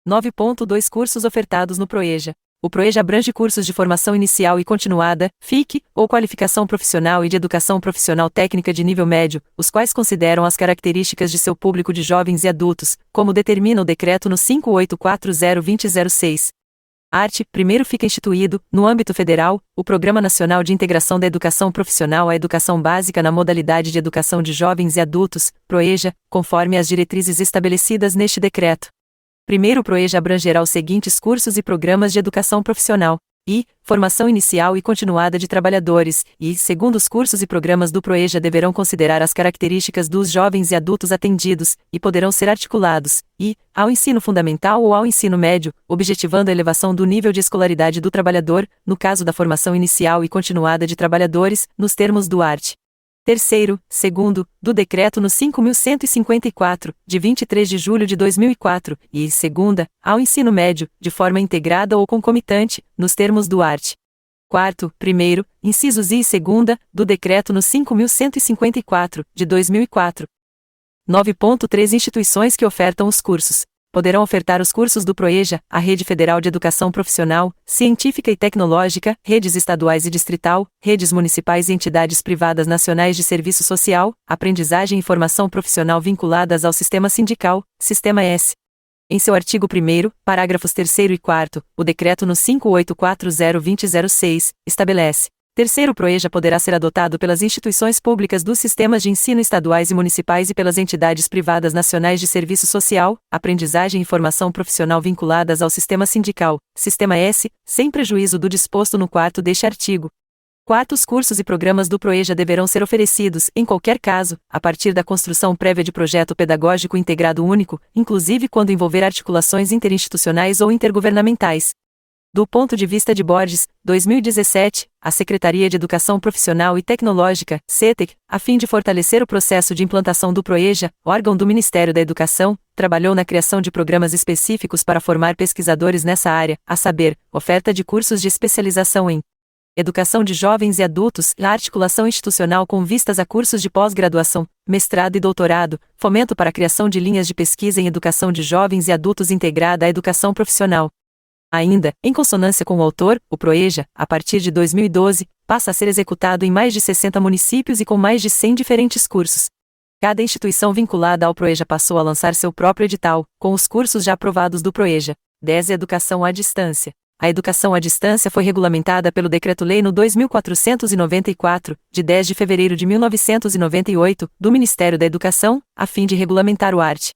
9.2 Cursos ofertados no PROEJA. O PROEJA abrange cursos de formação inicial e continuada, FIC, ou qualificação profissional e de educação profissional técnica de nível médio, os quais consideram as características de seu público de jovens e adultos, como determina o decreto no 5840-2006. Arte, primeiro fica instituído, no âmbito federal, o Programa Nacional de Integração da Educação Profissional à Educação Básica na modalidade de educação de jovens e adultos, PROEJA, conforme as diretrizes estabelecidas neste decreto. Primeiro, o PROEJA abrangerá os seguintes cursos e programas de educação profissional: I. Formação inicial e continuada de trabalhadores, e, segundo, os cursos e programas do PROEJA deverão considerar as características dos jovens e adultos atendidos, e poderão ser articulados, I. Ao ensino fundamental ou ao ensino médio, objetivando a elevação do nível de escolaridade do trabalhador, no caso da formação inicial e continuada de trabalhadores, nos termos do art. Terceiro, segundo, do Decreto no 5.154, de 23 de julho de 2004, e, segunda, ao ensino médio, de forma integrada ou concomitante, nos termos do art. Quarto, primeiro, incisos I e segunda, do Decreto no 5.154, de 2004. 9.3 Instituições que ofertam os cursos. Poderão ofertar os cursos do PROEJA, a Rede Federal de Educação Profissional, Científica e Tecnológica, redes estaduais e distrital, redes municipais e entidades privadas nacionais de serviço social, aprendizagem e formação profissional vinculadas ao sistema sindical, Sistema S. Em seu artigo 1º, parágrafos 3º e 4º, o decreto no 5840-2006, estabelece: terceiro, o PROEJA poderá ser adotado pelas instituições públicas dos sistemas de ensino estaduais e municipais e pelas entidades privadas nacionais de serviço social, aprendizagem e formação profissional vinculadas ao sistema sindical, Sistema S, sem prejuízo do disposto no 4º deste artigo. Quarto, os cursos e programas do PROEJA deverão ser oferecidos, em qualquer caso, a partir da construção prévia de projeto pedagógico integrado único, inclusive quando envolver articulações interinstitucionais ou intergovernamentais. Do ponto de vista de Borges, 2017, a Secretaria de Educação Profissional e Tecnológica, CETEC, a fim de fortalecer o processo de implantação do PROEJA, órgão do Ministério da Educação, trabalhou na criação de programas específicos para formar pesquisadores nessa área, a saber, oferta de cursos de especialização em educação de jovens e adultos, a articulação institucional com vistas a cursos de pós-graduação, mestrado e doutorado, fomento para a criação de linhas de pesquisa em educação de jovens e adultos integrada à educação profissional. Ainda, em consonância com o autor, o PROEJA, a partir de 2012, passa a ser executado em mais de 60 municípios e com mais de 100 diferentes cursos. Cada instituição vinculada ao PROEJA passou a lançar seu próprio edital, com os cursos já aprovados do PROEJA. 10. Educação à distância. A educação à distância foi regulamentada pelo Decreto-Lei no 2494, de 10 de fevereiro de 1998, do Ministério da Educação, a fim de regulamentar o art.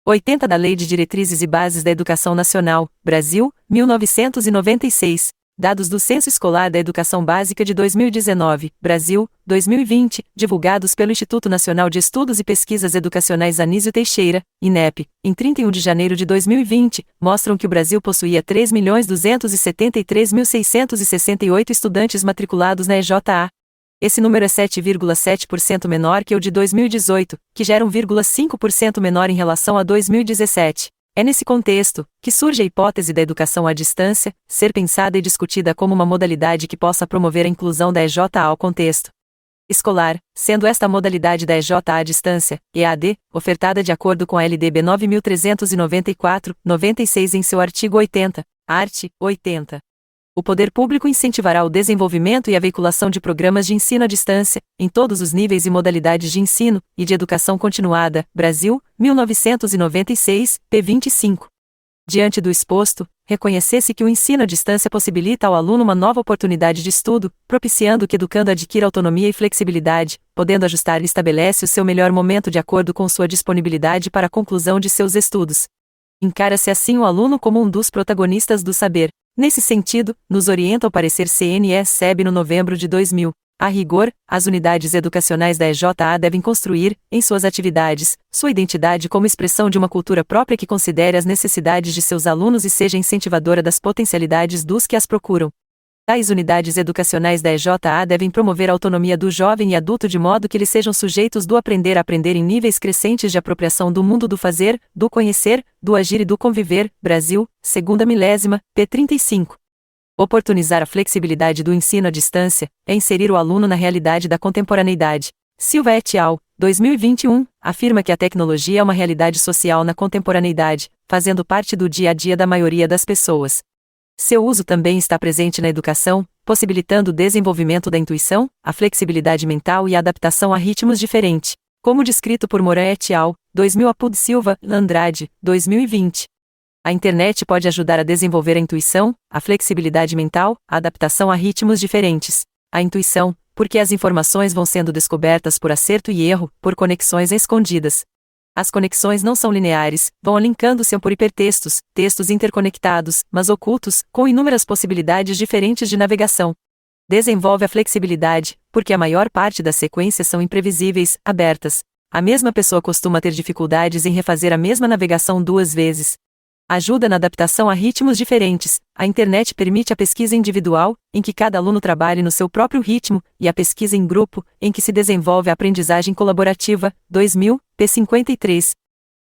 80 da Lei de Diretrizes e Bases da Educação Nacional, Brasil, 1996. Dados do Censo Escolar da Educação Básica de 2019, Brasil, 2020, divulgados pelo Instituto Nacional de Estudos e Pesquisas Educacionais Anísio Teixeira, INEP, em 31 de janeiro de 2020, mostram que o Brasil possuía 3.273.668 estudantes matriculados na EJA. Esse número é 7,7% menor que o de 2018, que já era 1,5% menor em relação a 2017. É nesse contexto que surge a hipótese da educação à distância, ser pensada e discutida como uma modalidade que possa promover a inclusão da EJA ao contexto escolar, sendo esta a modalidade da EJA à distância, EAD, ofertada de acordo com a LDB 9.394/96 em seu artigo 80, art. 80. O poder público incentivará o desenvolvimento e a veiculação de programas de ensino à distância, em todos os níveis e modalidades de ensino e de educação continuada. Brasil, 1996, p. 25. Diante do exposto, reconhecesse que o ensino à distância possibilita ao aluno uma nova oportunidade de estudo, propiciando que o educando adquira autonomia e flexibilidade, podendo ajustar e estabelece o seu melhor momento de acordo com sua disponibilidade para a conclusão de seus estudos. Encara-se assim o aluno como um dos protagonistas do saber. Nesse sentido, nos orienta o parecer CNE-SEB no novembro de 2000. A rigor, as unidades educacionais da EJA devem construir, em suas atividades, sua identidade como expressão de uma cultura própria que considere as necessidades de seus alunos e seja incentivadora das potencialidades dos que as procuram. Tais unidades educacionais da EJA devem promover a autonomia do jovem e adulto de modo que eles sejam sujeitos do aprender a aprender em níveis crescentes de apropriação do mundo do fazer, do conhecer, do agir e do conviver. Brasil, segunda milésima, p. 35. Oportunizar a flexibilidade do ensino à distância é inserir o aluno na realidade da contemporaneidade. Silva et al., 2021, afirma que a tecnologia é uma realidade social na contemporaneidade, fazendo parte do dia a dia da maioria das pessoas. Seu uso também está presente na educação, possibilitando o desenvolvimento da intuição, a flexibilidade mental e a adaptação a ritmos diferentes, como descrito por Moran et al., 2000 Apud Silva, Andrade, 2020. A internet pode ajudar a desenvolver a intuição, a flexibilidade mental, a adaptação a ritmos diferentes. A intuição, porque as informações vão sendo descobertas por acerto e erro, por conexões escondidas. As conexões não são lineares, vão linkando-se por hipertextos, textos interconectados, mas ocultos, com inúmeras possibilidades diferentes de navegação. Desenvolve a flexibilidade, porque a maior parte das sequências são imprevisíveis, abertas. A mesma pessoa costuma ter dificuldades em refazer a mesma navegação 2 vezes. Ajuda na adaptação a ritmos diferentes. A internet permite a pesquisa individual, em que cada aluno trabalhe no seu próprio ritmo, e a pesquisa em grupo, em que se desenvolve a aprendizagem colaborativa. 2000, p. 53.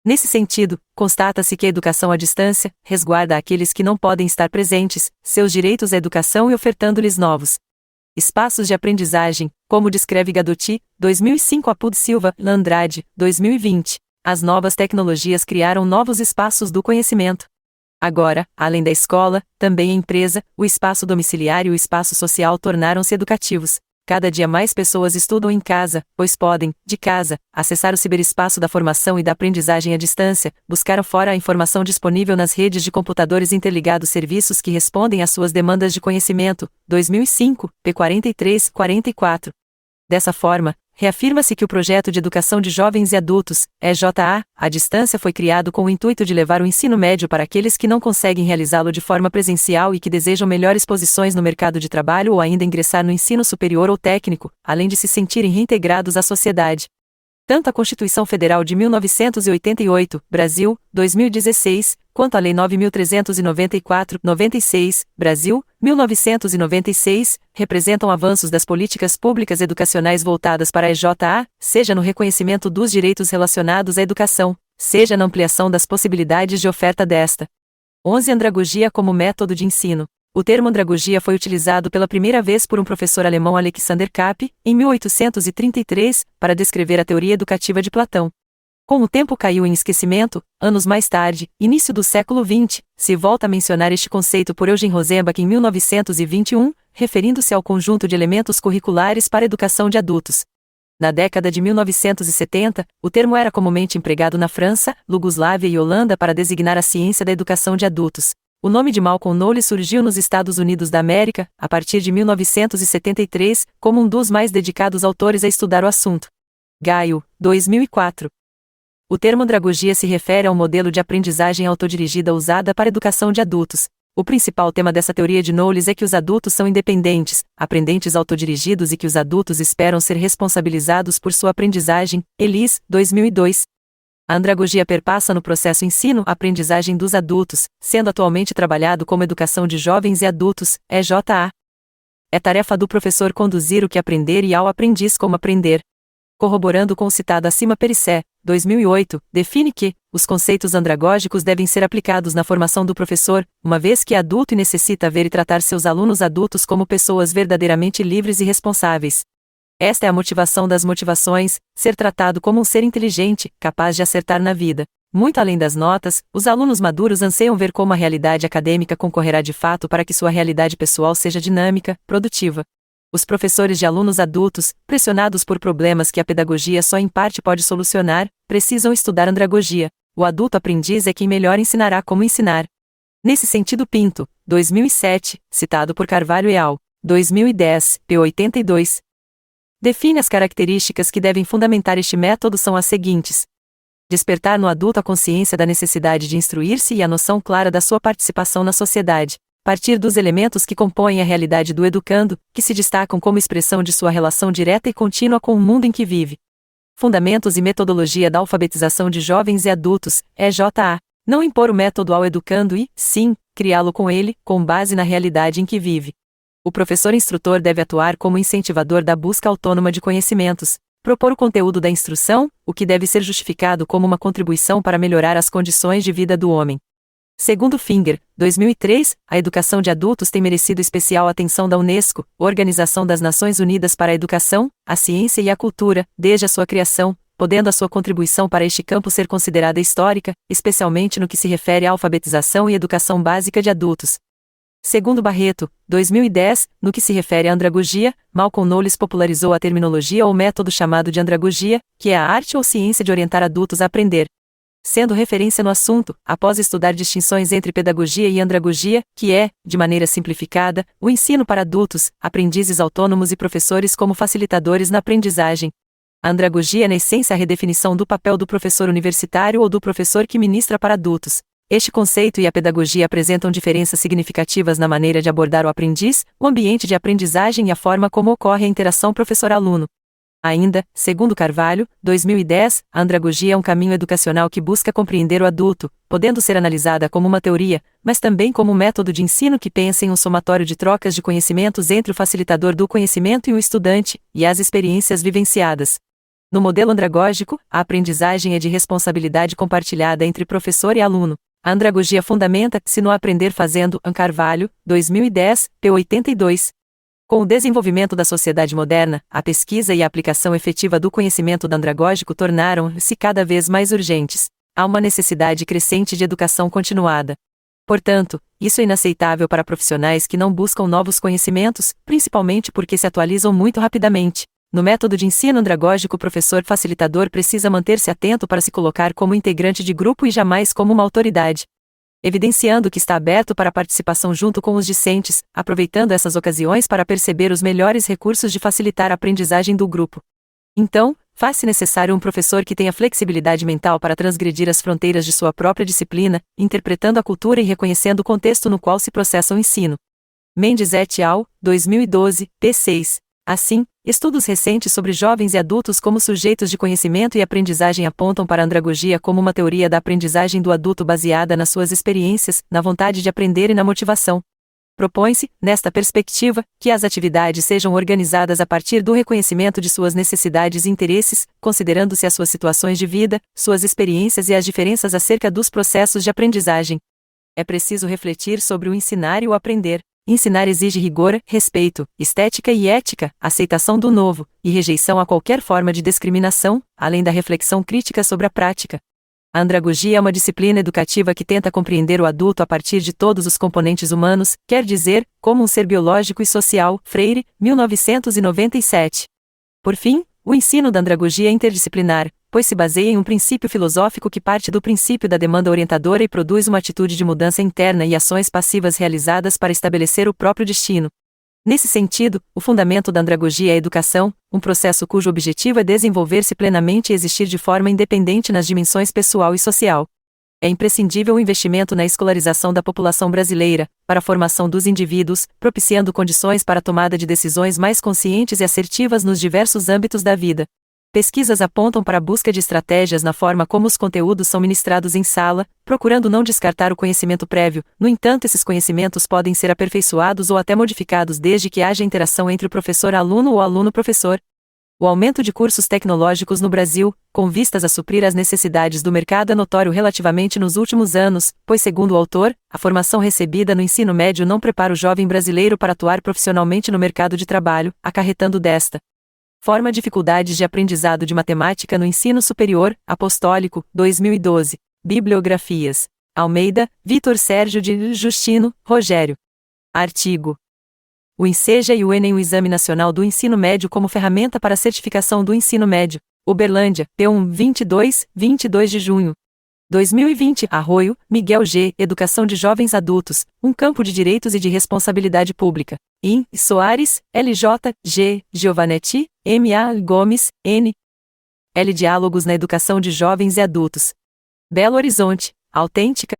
Nesse sentido, constata-se que a educação à distância resguarda aqueles que não podem estar presentes, seus direitos à educação e ofertando-lhes novos espaços de aprendizagem, como descreve Gadotti, 2005 Apud Silva, Andrade, 2020. As novas tecnologias criaram novos espaços do conhecimento. Agora, além da escola, também a empresa, o espaço domiciliar e o espaço social tornaram-se educativos. Cada dia mais pessoas estudam em casa, pois podem, de casa, acessar o ciberespaço da formação e da aprendizagem à distância, buscar fora a informação disponível nas redes de computadores interligados, serviços que respondem às suas demandas de conhecimento. 2005, p. 43-44. Dessa forma, reafirma-se que o projeto de educação de jovens e adultos, EJA, à distância foi criado com o intuito de levar o ensino médio para aqueles que não conseguem realizá-lo de forma presencial e que desejam melhores posições no mercado de trabalho ou ainda ingressar no ensino superior ou técnico, além de se sentirem reintegrados à sociedade. Tanto a Constituição Federal de 1988, Brasil, 2016, quanto a Lei 9.394, 96, Brasil, 1996, representam avanços das políticas públicas educacionais voltadas para a EJA, seja no reconhecimento dos direitos relacionados à educação, seja na ampliação das possibilidades de oferta desta. 11. Andragogia como método de ensino. O termo andragogia foi utilizado pela primeira vez por um professor alemão, Alexander Kapp, em 1833, para descrever a teoria educativa de Platão. Com o tempo caiu em esquecimento, anos mais tarde, início do século XX, se volta a mencionar este conceito por Eugen Rosenbach em 1921, referindo-se ao conjunto de elementos curriculares para a educação de adultos. Na década de 1970, o termo era comumente empregado na França, Iugoslávia e Holanda para designar a ciência da educação de adultos. O nome de Malcolm Knowles surgiu nos Estados Unidos da América, a partir de 1973, como um dos mais dedicados autores a estudar o assunto. Gaio, 2004. O termo andragogia se refere ao modelo de aprendizagem autodirigida usada para a educação de adultos. O principal tema dessa teoria de Knowles é que os adultos são independentes, aprendentes autodirigidos e que os adultos esperam ser responsabilizados por sua aprendizagem. Ellis, 2002. A andragogia perpassa no processo ensino-aprendizagem dos adultos, sendo atualmente trabalhado como educação de jovens e adultos, EJA. É tarefa do professor conduzir o que aprender e ao aprendiz como aprender. Corroborando com o citado acima, Perissé, 2008, define que os conceitos andragógicos devem ser aplicados na formação do professor, uma vez que é adulto e necessita ver e tratar seus alunos adultos como pessoas verdadeiramente livres e responsáveis. Esta é a motivação das motivações, ser tratado como um ser inteligente, capaz de acertar na vida. Muito além das notas, os alunos maduros anseiam ver como a realidade acadêmica concorrerá de fato para que sua realidade pessoal seja dinâmica, produtiva. Os professores de alunos adultos, pressionados por problemas que a pedagogia só em parte pode solucionar, precisam estudar andragogia. O adulto aprendiz é quem melhor ensinará como ensinar. Nesse sentido, Pinto, 2007, citado por Carvalho et al., 2010, p. 82. Define as características que devem fundamentar este método são as seguintes: despertar no adulto a consciência da necessidade de instruir-se e a noção clara da sua participação na sociedade, partir dos elementos que compõem a realidade do educando, que se destacam como expressão de sua relação direta e contínua com o mundo em que vive. Fundamentos e metodologia da alfabetização de jovens e adultos, EJA. Não impor o método ao educando e, sim, criá-lo com ele, com base na realidade em que vive. O professor instrutor deve atuar como incentivador da busca autônoma de conhecimentos, propor o conteúdo da instrução, o que deve ser justificado como uma contribuição para melhorar as condições de vida do homem. Segundo Finger, 2003, a educação de adultos tem merecido especial atenção da Unesco, Organização das Nações Unidas para a Educação, a Ciência e a Cultura, desde a sua criação, podendo a sua contribuição para este campo ser considerada histórica, especialmente no que se refere à alfabetização e educação básica de adultos. Segundo Barreto, 2010, no que se refere à andragogia, Malcolm Knowles popularizou a terminologia ou método chamado de andragogia, que é a arte ou ciência de orientar adultos a aprender. Sendo referência no assunto, após estudar distinções entre pedagogia e andragogia, que é, de maneira simplificada, o ensino para adultos, aprendizes autônomos e professores como facilitadores na aprendizagem. A andragogia é na essência a redefinição do papel do professor universitário ou do professor que ministra para adultos. Este conceito e a pedagogia apresentam diferenças significativas na maneira de abordar o aprendiz, o ambiente de aprendizagem e a forma como ocorre a interação professor-aluno. Ainda, segundo Carvalho, 2010, a andragogia é um caminho educacional que busca compreender o adulto, podendo ser analisada como uma teoria, mas também como um método de ensino que pensa em um somatório de trocas de conhecimentos entre o facilitador do conhecimento e o estudante, e as experiências vivenciadas. No modelo andragógico, a aprendizagem é de responsabilidade compartilhada entre professor e aluno. A andragogia fundamenta-se no aprender fazendo, Carvalho, 2010, p. 82. Com o desenvolvimento da sociedade moderna, a pesquisa e a aplicação efetiva do conhecimento andragógico tornaram-se cada vez mais urgentes. Há uma necessidade crescente de educação continuada. Portanto, isso é inaceitável para profissionais que não buscam novos conhecimentos, principalmente porque se atualizam muito rapidamente. No método de ensino andragógico, o professor facilitador precisa manter-se atento para se colocar como integrante de grupo e jamais como uma autoridade, evidenciando que está aberto para a participação junto com os discentes, aproveitando essas ocasiões para perceber os melhores recursos de facilitar a aprendizagem do grupo. Então, faz-se necessário um professor que tenha flexibilidade mental para transgredir as fronteiras de sua própria disciplina, interpretando a cultura e reconhecendo o contexto no qual se processa o ensino. Mendes et al., 2012, p. 6. Assim, estudos recentes sobre jovens e adultos como sujeitos de conhecimento e aprendizagem apontam para a andragogia como uma teoria da aprendizagem do adulto baseada nas suas experiências, na vontade de aprender e na motivação. Propõe-se, nesta perspectiva, que as atividades sejam organizadas a partir do reconhecimento de suas necessidades e interesses, considerando-se as suas situações de vida, suas experiências e as diferenças acerca dos processos de aprendizagem. É preciso refletir sobre o ensinar e o aprender. Ensinar exige rigor, respeito, estética e ética, aceitação do novo, e rejeição a qualquer forma de discriminação, além da reflexão crítica sobre a prática. A andragogia é uma disciplina educativa que tenta compreender o adulto a partir de todos os componentes humanos, quer dizer, como um ser biológico e social. Freire, 1997. Por fim, o ensino da andragogia é interdisciplinar, pois se baseia em um princípio filosófico que parte do princípio da demanda orientadora e produz uma atitude de mudança interna e ações passivas realizadas para estabelecer o próprio destino. Nesse sentido, o fundamento da andragogia é a educação, um processo cujo objetivo é desenvolver-se plenamente e existir de forma independente nas dimensões pessoal e social. É imprescindível o investimento na escolarização da população brasileira, para a formação dos indivíduos, propiciando condições para a tomada de decisões mais conscientes e assertivas nos diversos âmbitos da vida. Pesquisas apontam para a busca de estratégias na forma como os conteúdos são ministrados em sala, procurando não descartar o conhecimento prévio. No entanto, esses conhecimentos podem ser aperfeiçoados ou até modificados desde que haja interação entre o professor-aluno ou aluno-professor. O aumento de cursos tecnológicos no Brasil, com vistas a suprir as necessidades do mercado, é notório relativamente nos últimos anos, pois, segundo o autor, a formação recebida no ensino médio não prepara o jovem brasileiro para atuar profissionalmente no mercado de trabalho, acarretando desta forma dificuldades de aprendizado de matemática no ensino superior. Apostólico, 2012. Bibliografias. Almeida, Vitor Sérgio de Justino, Rogério. Artigo. O INSEJA e o Enem, o Exame Nacional do Ensino Médio como ferramenta para a certificação do ensino médio. Uberlândia, P1, 22 de junho. 2020. Arroio, Miguel G. Educação de Jovens Adultos, um campo de direitos e de responsabilidade pública. IN. Soares, LJ, G. Giovanetti, M.A. Gomes, N. L. Diálogos na Educação de Jovens e Adultos. Belo Horizonte, Autêntica.